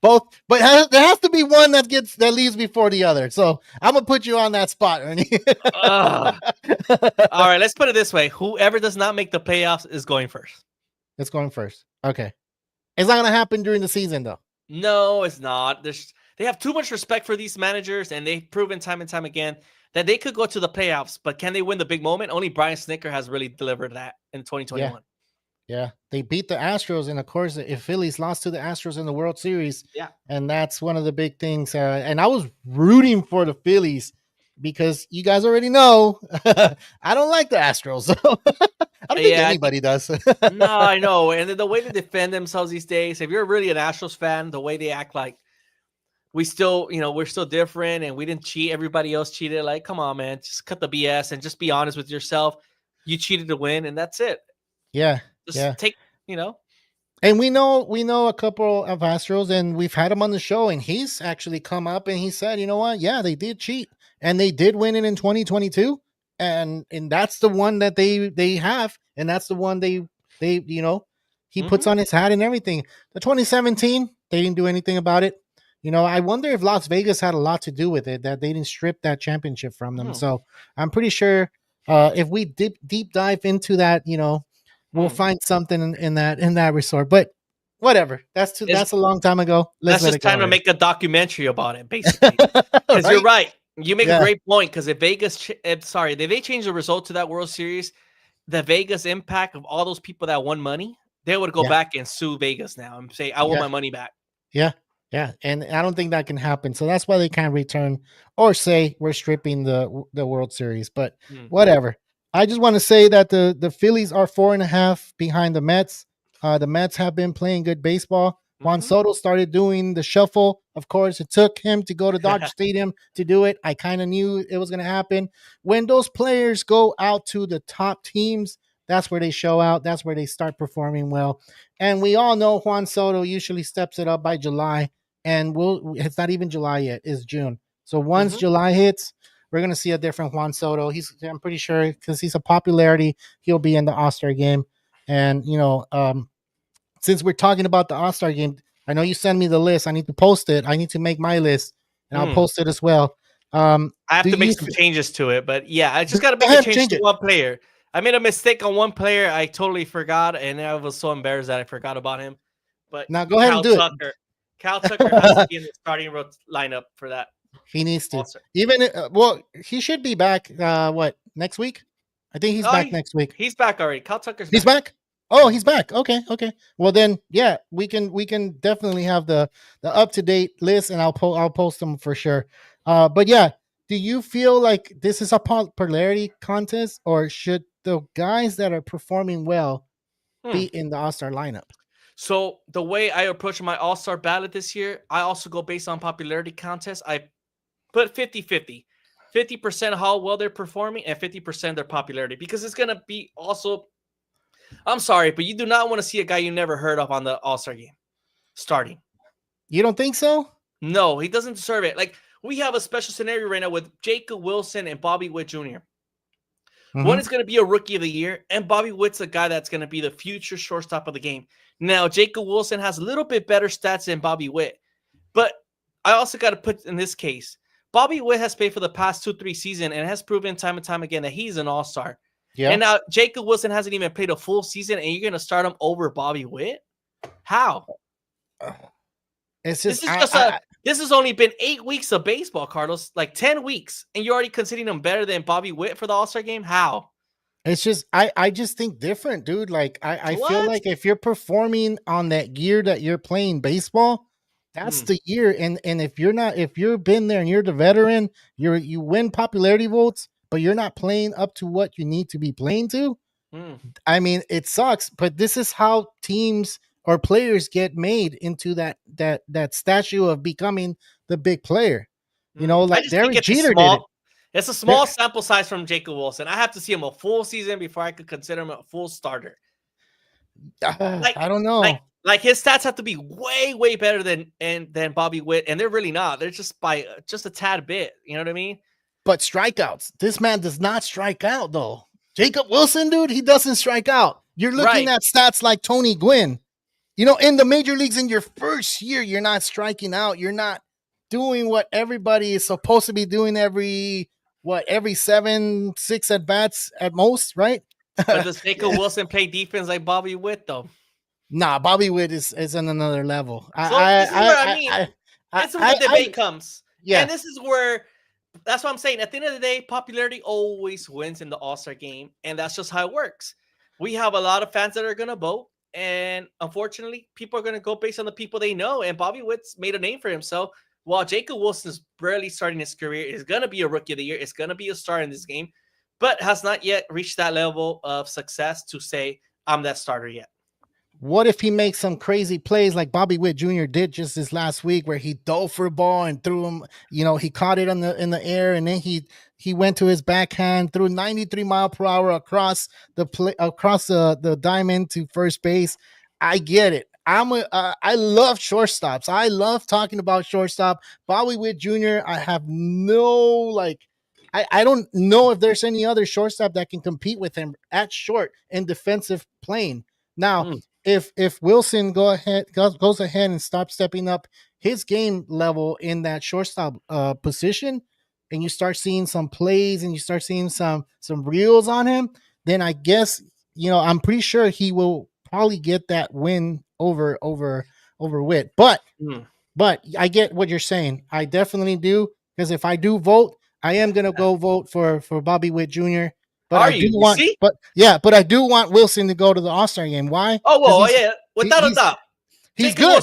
Both. But there has to be one that leaves before the other. So I'm going to put you on that spot, Ernie. All right, let's put it this way. Whoever does not make the playoffs is going first. It's going first. Okay. It's not going to happen during the season, though. No, it's not. They have too much respect for these managers, and they've proven time and time again that they could go to the playoffs, but can they win the big moment? Only Brian Snitker has really delivered that in 2021. Yeah. They beat the Astros, and of course, if Phillies lost to the Astros in the World Series, and that's one of the big things. And I was rooting for the Phillies because you guys already know I don't like the Astros. I don't think anybody does. No, I know. And the way they defend themselves these days, if you're really an Astros fan, the way they act like, we're still different and we didn't cheat. Everybody else cheated. Like, come on, man, just cut the BS and just be honest with yourself. You cheated to win, and that's it. Yeah. Just take. And we know a couple of Astros, and we've had him on the show, and he's actually come up and he said, you know what? Yeah, they did cheat, and they did win it in 2022, and that's the one that they have, and that's the one they he puts on his hat and everything. The 2017, they didn't do anything about it. I wonder if Las Vegas had a lot to do with it, that they didn't strip that championship from them. So I'm pretty sure if we deep dive into that, we'll find something in that resort. But whatever, that's a long time ago. That's just time to make a documentary about it, basically. Because you're right. You make a great point. Because if they change the result to that World Series, the Vegas impact of all those people that won money, they would go back and sue Vegas now and say, I want my money back. Yeah. Yeah, and I don't think that can happen. So that's why they can't return or say we're stripping the World Series. But whatever. I just want to say that the Phillies are 4.5 behind the Mets. The Mets have been playing good baseball. Juan Soto started doing the shuffle. Of course, it took him to go to Dodger Stadium to do it. I kind of knew it was going to happen. When those players go out to the top teams, that's where they show out. That's where they start performing well. And we all know Juan Soto usually steps it up by July. And it's not even July yet, it's June. So once July hits, we're going to see a different Juan Soto. I'm pretty sure, because he's a popularity, he'll be in the All-Star game. And, since we're talking about the All-Star game, I know you send me the list. I need to post it. I need to make my list, and I'll post it as well. I have to make some changes to it, but yeah, I just got to make a change to one player. I made a mistake on one player. I totally forgot, and I was so embarrassed that I forgot about him. But now go ahead and do it. Cal Tucker has to be in the starting lineup for that. He needs to. He should be back. Next week? I think he's back next week. He's back already. Cal Tucker's back. Oh, he's back. Okay. Well then, yeah, we can definitely have the up to date list, and I'll post them for sure. But yeah, do you feel like this is a popularity contest, or should the guys that are performing well be in the All-Star lineup? So the way I approach my All-Star ballot this year, I also go based on popularity contest. I put 50-50. 50% how well they're performing and 50% their popularity, because it's going to be also, I'm sorry, but you do not want to see a guy you never heard of on the All-Star game starting. You don't think so? No, he doesn't deserve it. Like, we have a special scenario right now with Jacob Wilson and Bobby Witt Jr. One is going to be a rookie of the year, and Bobby Witt's a guy that's going to be the future shortstop of the game. Now, Jacob Wilson has a little bit better stats than Bobby Witt, but I also got to put in this case, Bobby Witt has played for the past 2-3 seasons and has proven time and time again that he's an all-star. Yeah. And now Jacob Wilson hasn't even played a full season, and you're going to start him over Bobby Witt? How? It's just this has only been 8 weeks of baseball, Carlos, like 10 weeks, and you're already considering him better than Bobby Witt for the All-Star game? How? It's just I just think different, dude. Like I feel like if you're performing on that year that you're playing baseball, that's the year. And if you've been there and you're the veteran, you win popularity votes, but you're not playing up to what you need to be playing to. I mean, it sucks, but this is how teams or players get made into that statue of becoming the big player. You know, like Derek Jeter did it. It's a small sample size from Jacob Wilson. I have to see him a full season before I could consider him a full starter. I don't know. Like his stats have to be way, way better than Bobby Witt, and they're really not. They're just by just a tad bit. You know what I mean? But strikeouts. This man does not strike out, though. Jacob Wilson, dude, he doesn't strike out. You're looking at stats like Tony Gwynn. You know, in the major leagues, in your first year, you're not striking out. You're not doing what everybody is supposed to be doing every 6 at bats at most, right? But does Jacob Wilson play defense like Bobby Witt, though? Nah, Bobby Witt is on another level. So this is where I mean, that's where the debate comes. Yeah. And this is where, that's what I'm saying. At the end of the day, popularity always wins in the All-Star game, and that's just how it works. We have a lot of fans that are going to vote, and unfortunately, people are going to go based on the people they know, and Bobby Witt's made a name for himself. While Jacob Wilson's barely starting his career, is going to be a rookie of the year, is going to be a star in this game, but has not yet reached that level of success to say, I'm that starter yet. What if he makes some crazy plays like Bobby Witt Jr. did just this last week, where he dove for a ball and threw him, you know, he caught it in the air, and then he went to his backhand, threw 93 mile per hour across the diamond to first base. I get it. I love shortstops. I love talking about shortstop. Bobby Witt Jr., I have no, I don't know if there's any other shortstop that can compete with him at short and defensive playing. Now, if Wilson goes ahead and stops stepping up his game level in that shortstop position, and you start seeing some plays and you start seeing some reels on him, then I guess, you know, I'm pretty sure he will probably get that win over Witt. But I get what you're saying. I definitely do, because if I do vote, I am gonna go vote for Bobby Witt Jr. But I do want Wilson to go to the All-Star game. Why? Oh, well, yeah, without a doubt. He's good.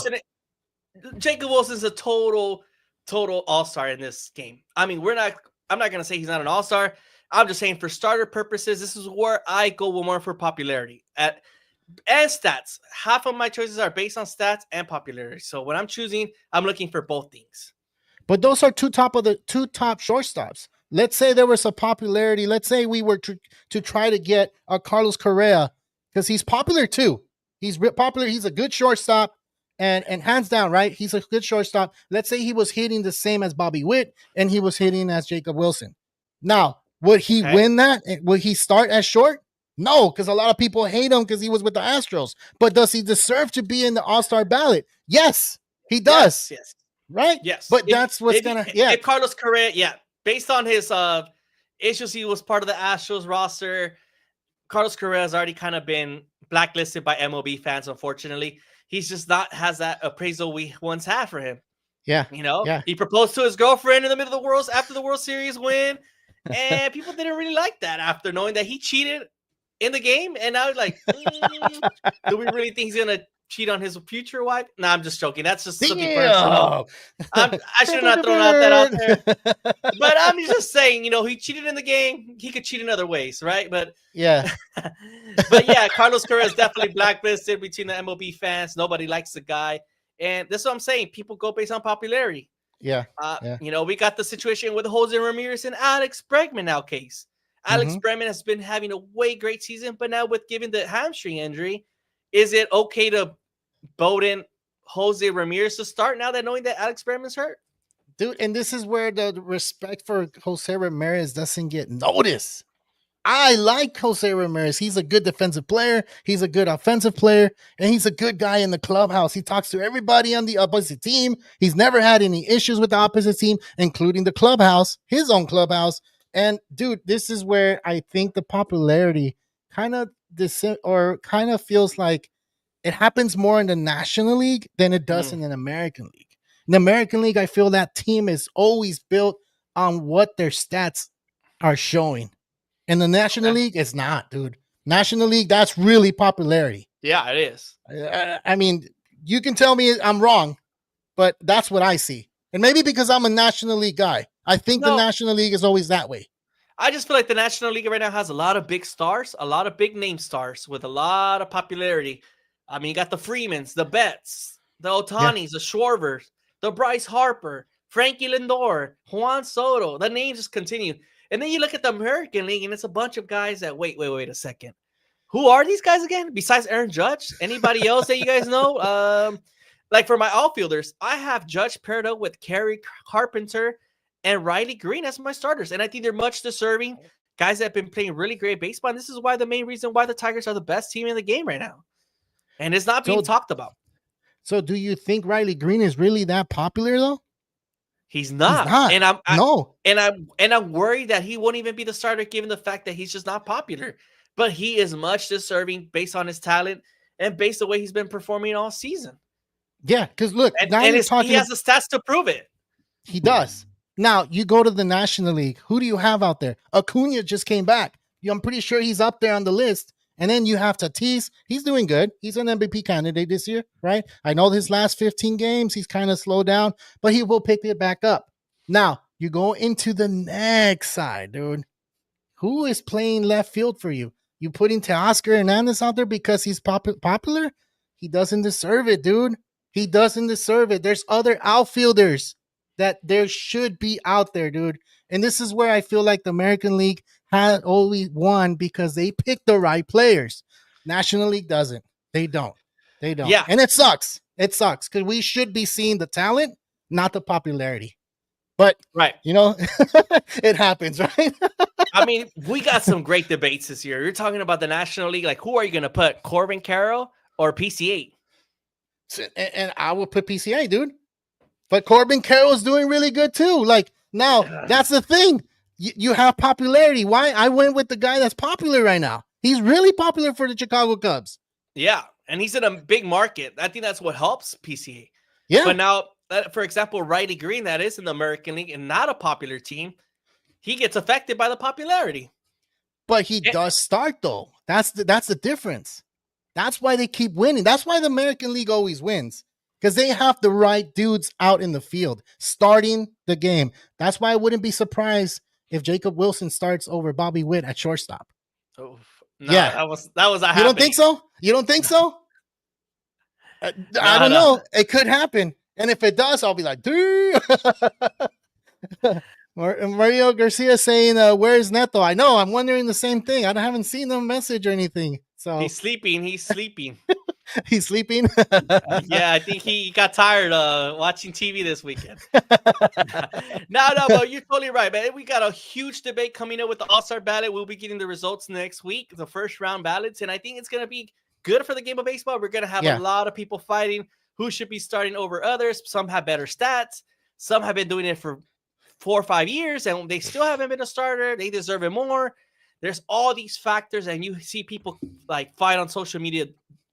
Jacob Wilson's a total all-star in this game. I mean, I'm not gonna say he's not an all-star. I'm just saying, for starter purposes, this is where I go more for popularity and stats. Half of my choices are based on stats and popularity. So when I'm choosing, I'm looking for both things. But those are two top shortstops. Let's say there was a popularity. Let's say we were to try to get a Carlos Correa, because he's popular too. He's popular. He's a good shortstop, and hands down, right? He's a good shortstop. Let's say he was hitting the same as Bobby Witt, and he was hitting as Jacob Wilson. Now, would he win that? Would he start as short? No, because a lot of people hate him because he was with the Astros. But does he deserve to be in the All-Star ballot? Yes, he does. Yes. Right? Yes. But that's what's going to... Yeah. If Carlos Correa, based on his issues, he was part of the Astros roster. Carlos Correa has already kind of been blacklisted by MLB fans, unfortunately. He's just not has that appraisal we once had for him. Yeah. You know? Yeah. He proposed to his girlfriend in the middle of the World Series win, and people didn't really like that after knowing that he cheated in the game, and I was like, do we really think he's gonna cheat on his future wife? No, I'm just joking. That's just something personal. I should have not thrown out that out there. But I'm just saying, he cheated in the game. He could cheat in other ways, right? But yeah. But yeah, Carlos Correa is definitely blacklisted between the MLB fans. Nobody likes the guy. And that's what I'm saying. People go based on popularity. Yeah. We got the situation with Jose Ramirez and Alex Bregman now case. Alex Bregman has been having a way great season, but now with giving the hamstring injury, is it okay to vote in Jose Ramirez to start now that knowing that Alex Bregman's hurt? Dude, and this is where the respect for Jose Ramirez doesn't get noticed. I like Jose Ramirez. He's a good defensive player. He's a good offensive player. And he's a good guy in the clubhouse. He talks to everybody on the opposite team. He's never had any issues with the opposite team, including the clubhouse, his own clubhouse. And, dude, this is where I think the popularity kind of feels like it happens more in the National League than it does in an American League. In the American League, I feel that team is always built on what their stats are showing. In the National League, it's not, dude. National League, that's really popularity. Yeah, it is. I mean, you can tell me I'm wrong, but that's what I see. And maybe because I'm a National League guy, I think the National League is always that way. I just feel like the National League right now has a lot of big stars, a lot of big name stars with a lot of popularity. I mean, you got the Freemans, the Betts, the Otanis, the Schwarbers, the Bryce Harper, Frankie Lindor, Juan Soto. The names just continue. And then you look at the American League, and it's a bunch of guys that, wait a second. Who are these guys again? Besides Aaron Judge? Anybody else that you guys know? Like for my outfielders, I have Judge paired up with Kerry Carpenter and Riley Green as my starters. And I think they're much deserving guys that have been playing really great baseball. And this is why the main reason why the Tigers are the best team in the game right now. And it's not being talked about. So do you think Riley Green is really that popular though? He's not. And I'm worried that he won't even be the starter given the fact that he's just not popular. But he is much deserving based on his talent and based on the way he's been performing all season. Yeah, because look, he has the stats to prove it. He does. Now, you go to the National League. Who do you have out there? Acuna just came back. I'm pretty sure he's up there on the list. And then you have Tatis. He's doing good. He's an MVP candidate this year, right? I know his last 15 games, he's kind of slowed down, but he will pick it back up. Now, you go into the next side, dude. Who is playing left field for you? You putting Teoscar Hernandez out there because he's popular? He doesn't deserve it, dude. He doesn't deserve it. There's other outfielders that there should be out there, dude. And this is where I feel like the American League had only won because they picked the right players. National League doesn't. They don't. Yeah. And it sucks. It sucks because we should be seeing the talent, not the popularity. But, it happens, right? I mean, we got some great debates this year. You're talking about the National League. Like, who are you going to put, Corbin Carroll or PCA? And I will put PCA, dude. But Corbin Carroll is doing really good, too. Like, now, that's the thing. You have popularity. Why? I went with the guy that's popular right now. He's really popular for the Chicago Cubs. Yeah, and he's in a big market. I think that's what helps PCA. Yeah. But now, for example, Riley Green, that is in the American League and not a popular team, he gets affected by the popularity. But he does start, though. That's the difference. That's why they keep winning. That's why the American League always wins. Because they have the right dudes out in the field starting the game. That's why I wouldn't be surprised if Jacob Wilson starts over Bobby Witt at shortstop. Oh, no, yeah, that was not You don't think so? You don't think so? I don't know. It could happen. And if it does, I'll be like, dude. Mario Garcia saying, where's Neto? I know. I'm wondering the same thing. I haven't seen the message or anything. So he's sleeping. He's sleeping. He's sleeping. Yeah, I think he got tired watching TV this weekend. No, but you're totally right, man. We got a huge debate coming up with the All-Star ballot. We'll be getting the results next week, the first round ballots, and I think it's going to be good for the game of baseball. We're going to have a lot of people fighting who should be starting over others. Some have better stats. Some have been doing it for 4 or 5 years, and they still haven't been a starter. They deserve it more. There's all these factors, and you see people like fight on social media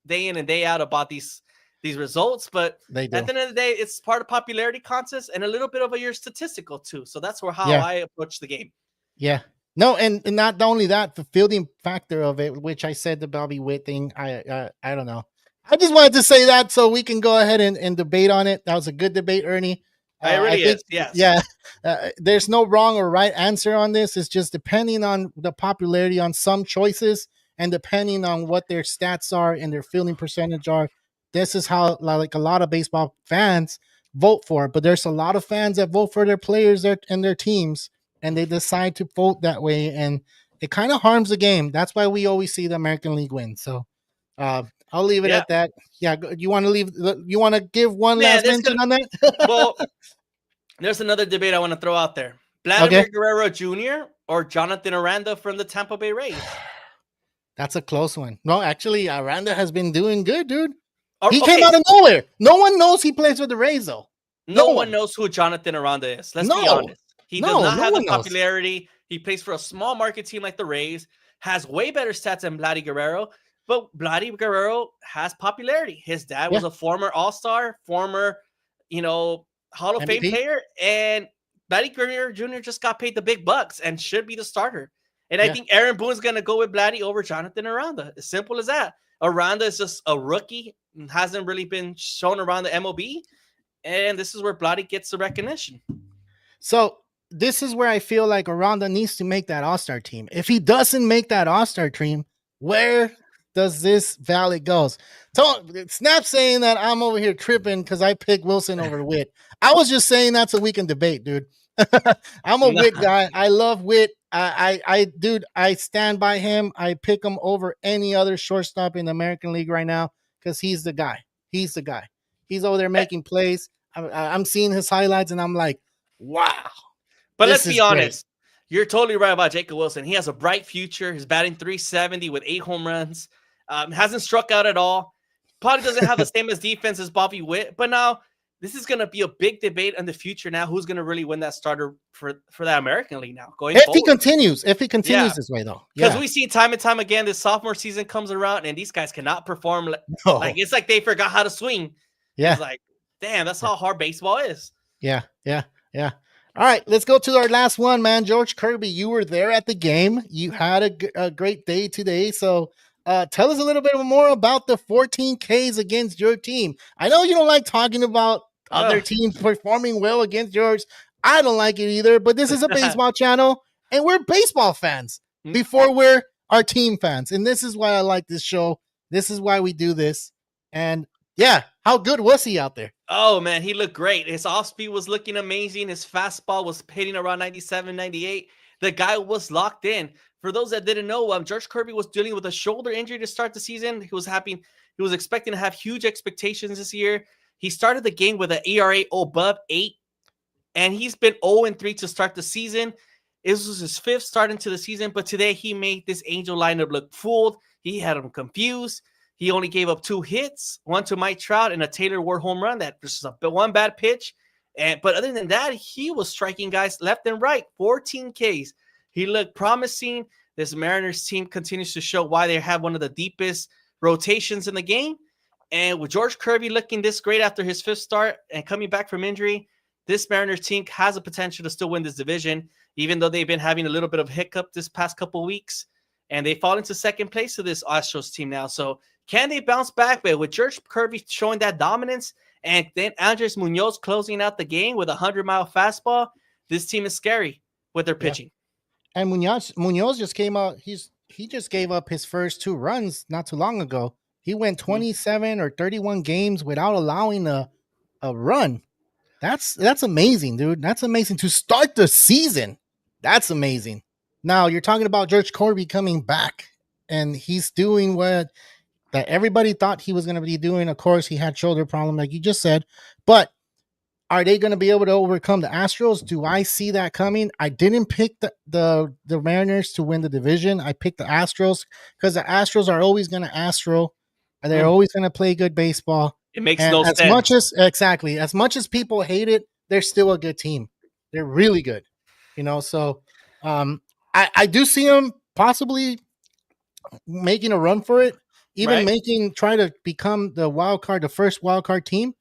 day in and day out about these results, but at the end of the day, it's part of popularity contest and a little bit of your statistical too. So that's how I approach the game. Yeah. No, and not only that, the fielding factor of it, which I said the Bobby Witt thing. I don't know. I just wanted to say that so we can go ahead and debate on it. That was a good debate, Ernie. It really I think, is. Yes. yeah. There's no wrong or right answer on this. It's just depending on the popularity on some choices and depending on what their stats are and their fielding percentage are. This is how like a lot of baseball fans vote for it. But there's a lot of fans that vote for their players and their teams, and they decide to vote that way, and it kind of harms the game. That's why we always see the American League win. So I'll leave it at that. Yeah, you want to leave? You want to give one last mention on that? Well, there's another debate I want to throw out there: Vladimir Guerrero Jr. or Jonathan Aranda from the Tampa Bay Rays. That's a close one. No, actually, Aranda has been doing good, dude. He came out of nowhere. No one knows he plays with the Rays, though. No one knows who Jonathan Aranda is. Let's be honest. He does not have the popularity. He plays for a small market team like the Rays, has way better stats than Vladdy Guerrero, but Vladdy Guerrero has popularity. His dad was a former All-Star, former, Hall of Fame player, and Vladdy Guerrero Jr. just got paid the big bucks and should be the starter. And I think Aaron Boone's going to go with Vladdy over Jonathan Aranda. As simple as that. Aranda is just a rookie, hasn't really been shown around the MLB, and this is where Vladdy gets the recognition. So this is where I feel like Aranda needs to make that All-Star team. If he doesn't make that All-Star team, where does this valid goes? Snap saying that I'm over here tripping because I picked Wilson over Witt. I was just saying that's a weekend debate, dude. I'm a Witt guy. I love Witt. I stand by him. I pick him over any other shortstop in the American League right now because he's the guy. He's the guy. He's over there making plays. I'm seeing his highlights and I'm like, wow. But let's be honest. You're totally right about Jacob Wilson. He has a bright future. He's batting .370 with 8 home runs. Hasn't struck out at all. Probably doesn't have the same as defense as Bobby Witt. But now this is going to be a big debate in the future now. Who's going to really win that starter for that American League now? If he continues this way, though. Because we see time and time again, this sophomore season comes around and these guys cannot perform. Like it's like they forgot how to swing. Yeah. It's like, damn, that's how hard baseball is. Yeah. All right, let's go to our last one, man. George Kirby, you were there at the game. You had a great day today. So tell us a little bit more about the 14 Ks against your team. I know you don't like talking about other teams performing well against yours. I don't like it either, but this is a baseball channel, and we're baseball fans before we're our team fans. And this is why I like this show. This is why we do this. And yeah, how good was he out there? Oh, man, he looked great. His off-speed was looking amazing. His fastball was hitting around 97, 98. The guy was locked in. For those that didn't know, George Kirby was dealing with a shoulder injury to start the season. He was expecting to have huge expectations this year. He started the game with an ERA above 8, and he's been 0-3 to start the season. This was his 5th start into the season, but today he made this Angel lineup look fooled. He had them confused. He only gave up 2 hits, one to Mike Trout and a Taylor Ward home run. That was one bad pitch. But other than that, he was striking guys left and right, 14 Ks. He looked promising. This Mariners team continues to show why they have one of the deepest rotations in the game. And with George Kirby looking this great after his 5th start and coming back from injury, this Mariners team has a potential to still win this division, even though they've been having a little bit of hiccup this past couple of weeks. And they fall into 2nd place to this Astros team now. So can they bounce back? But with George Kirby showing that dominance and then Andres Munoz closing out the game with a 100-mile fastball, this team is scary with their pitching. And Munoz just came out. He just gave up his first 2 runs not too long ago. He went 27 or 31 games without allowing a run. That's amazing, dude. That's amazing to start the season. That's amazing. Now you're talking about George Kirby coming back, and he's doing what that everybody thought he was going to be doing. Of course, he had shoulder problem, like you just said. But are they going to be able to overcome the Astros? Do I see that coming? I didn't pick the Mariners to win the division. I picked the Astros because the Astros are always going to Astro, and they're always going to play good baseball. It makes no sense. As much as people hate it, they're still a good team. They're really good, So I do see them possibly making a run for it. Even try to become the first wild card team.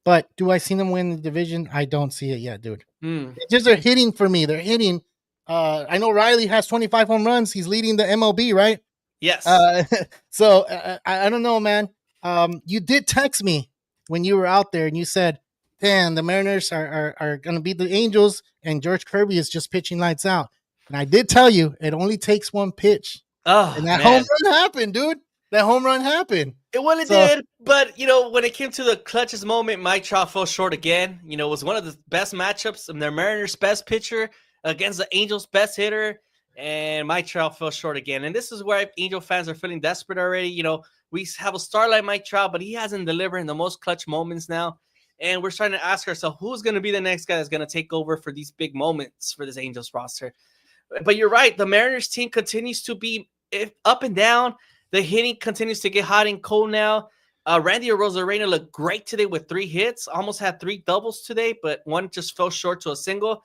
But do I see them win the division? I don't see it yet, dude. They're hitting for me. They're hitting I know Riley has 25 home runs. He's leading the MLB, right? Yes. So I don't know, man. You did text me when you were out there, and you said, "Damn, the Mariners are going to beat the Angels, and George Kirby is just pitching lights out." And I did tell you it only takes one pitch, and that home run happened, dude. That home run happened. It did, but when it came to the clutchest moment, Mike Trout fell short again. It was one of the best matchups, and the Mariners' best pitcher against the Angels' best hitter, and Mike Trout fell short again. And this is where Angel fans are feeling desperate already. We have a star like Mike Trout, but he hasn't delivered in the most clutch moments now. And we're starting to ask ourselves, who's going to be the next guy that's going to take over for these big moments for this Angels roster? But you're right. The Mariners team continues to be up and down. The hitting continues to get hot and cold now. Randy Arozarena looked great today with 3 hits. Almost had 3 doubles today, but one just fell short to a single.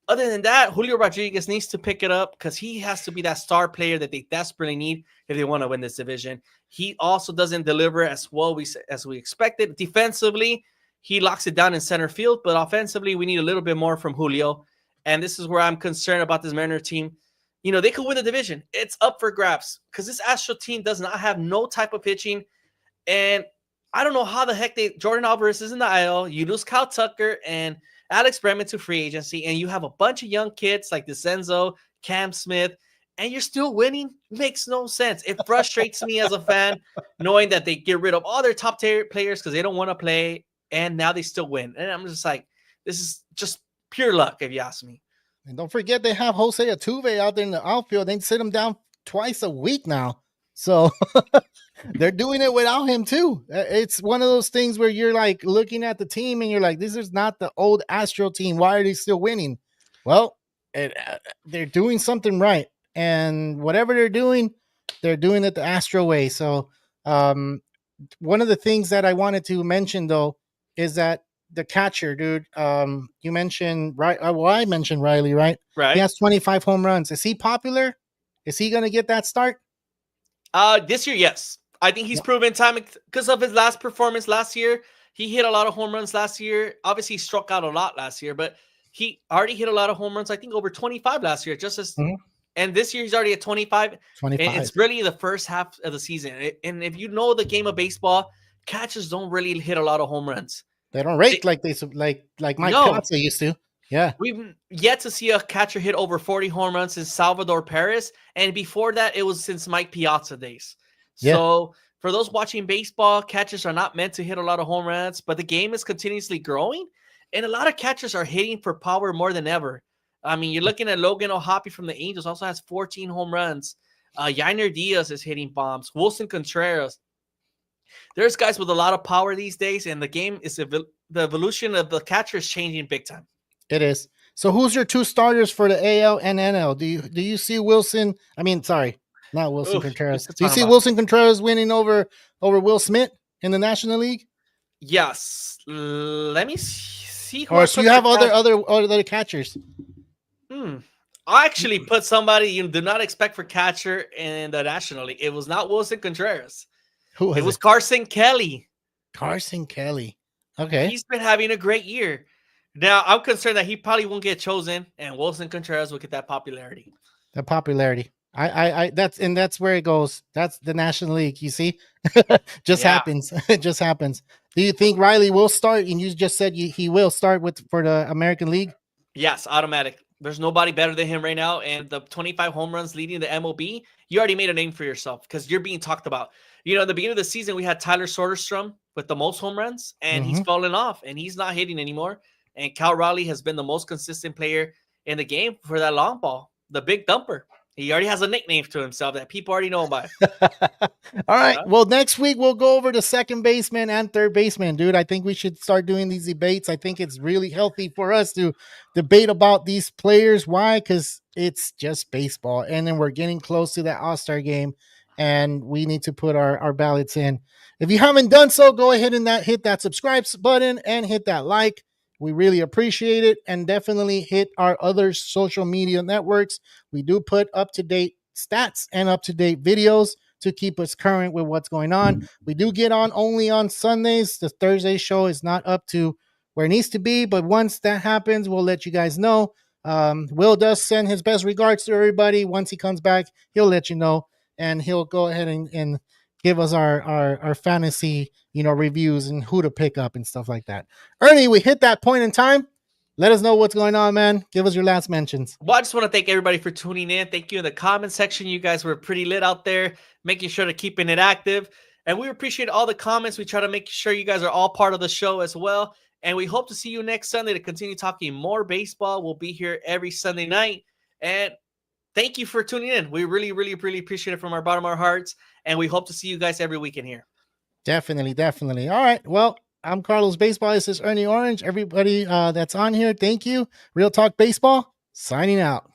Other than that, Julio Rodriguez needs to pick it up because he has to be that star player that they desperately need if they want to win this division. He also doesn't deliver as well as we expected. Defensively, he locks it down in center field, but offensively, we need a little bit more from Julio. And this is where I'm concerned about this Mariner team. They could win the division. It's up for grabs because this Astro team does not have no type of pitching. And I don't know how the heck Jordan Alvarez is in the IL. You lose Kyle Tucker and Alex Bregman to free agency, and you have a bunch of young kids like DeCenzo, Cam Smith, and you're still winning? Makes no sense. It frustrates me as a fan knowing that they get rid of all their top tier players because they don't want to play, and now they still win. And I'm just like, this is just pure luck, if you ask me. And don't forget they have Jose Altuve out there in the outfield. They sit him down twice a week now. So they're doing it without him too. It's one of those things where you're like looking at the team and you're like, this is not the old Astro team. Why are they still winning? Well, they're doing something right. And whatever they're doing it the Astro way. So one of the things that I wanted to mention, though, is that the catcher, dude, you mentioned, right? Well, I mentioned Riley, right? Right. He has 25 home runs. Is he popular? Is he going to get that start? This year, yes. I think he's proven time because of his last performance last year. He hit a lot of home runs last year. Obviously, he struck out a lot last year, but he already hit a lot of home runs. I think over 25 last year, and this year he's already at 25. 25. And it's really the first half of the season. And if you know the game of baseball, catchers don't really hit a lot of home runs. They don't rake like Mike Piazza used to. Yeah. We've yet to see a catcher hit over 40 home runs since Salvador Perez. And before that, it was since Mike Piazza days. Yeah. So for those watching baseball, catchers are not meant to hit a lot of home runs, but the game is continuously growing. And a lot of catchers are hitting for power more than ever. I mean, you're looking at Logan O'Hoppe from the Angels, also has 14 home runs. Yainer Diaz is hitting bombs. Wilson Contreras. There's guys with a lot of power these days, and the game is the evolution of the catcher is changing big time. It is. So who's your 2 starters for the AL and NL? Do you see Wilson? I mean, sorry, not Wilson Contreras. Do you see Wilson Contreras winning over Will Smith in the National League? Yes. Let me see. Or so you have other catchers. I actually put somebody you do not expect for catcher in the National League. It was not Wilson Contreras. Who was it? It was Carson Kelly. Carson Kelly. Okay. He's been having a great year. Now, I'm concerned that he probably won't get chosen, and Wilson Contreras will get that popularity. The popularity. That's where it goes. That's the National League. You see, happens. It just happens. Do you think Riley will start? And you just said he will start for the American League. Yes, automatic. There's nobody better than him right now. And the 25 home runs leading the MLB, you already made a name for yourself because you're being talked about. At the beginning of the season, we had Tyler Soderstrom with the most home runs, and he's fallen off, and he's not hitting anymore. And Cal Raleigh has been the most consistent player in the game for that long ball, the big dumper. He already has a nickname to himself that people already know about. All right. Well, next week we'll go over the second baseman and third baseman, dude. I think we should start doing these debates. I think it's really healthy for us to debate about these players. Why? Because it's just baseball. And then we're getting close to that All-Star game, and we need to put our ballots in. If you haven't done so, go ahead and hit that subscribe button and hit that like. We really appreciate it, and definitely hit our other social media networks. We do put up-to-date stats and up-to-date videos to keep us current with what's going on. We do get on only on Sundays. The Thursday show is not up to where it needs to be, but once that happens, we'll let you guys know. Will does send his best regards to everybody. Once he comes back, he'll let you know, and he'll go ahead and give us our fantasy, reviews and who to pick up and stuff like that. Ernie, we hit that point in time. Let us know what's going on, man. Give us your last mentions. Well, I just want to thank everybody for tuning in. Thank you in the comment section. You guys were pretty lit out there, making sure to keeping it active. And we appreciate all the comments. We try to make sure you guys are all part of the show as well. And we hope to see you next Sunday to continue talking more baseball. We'll be here every Sunday night. And thank you for tuning in. We really, really, really appreciate it from our bottom of our hearts. And we hope to see you guys every weekend here. Definitely, definitely. All right. Well, I'm Carlobaseball. This is Ernie Orange. Everybody that's on here, thank you. Real Talk Baseball, signing out.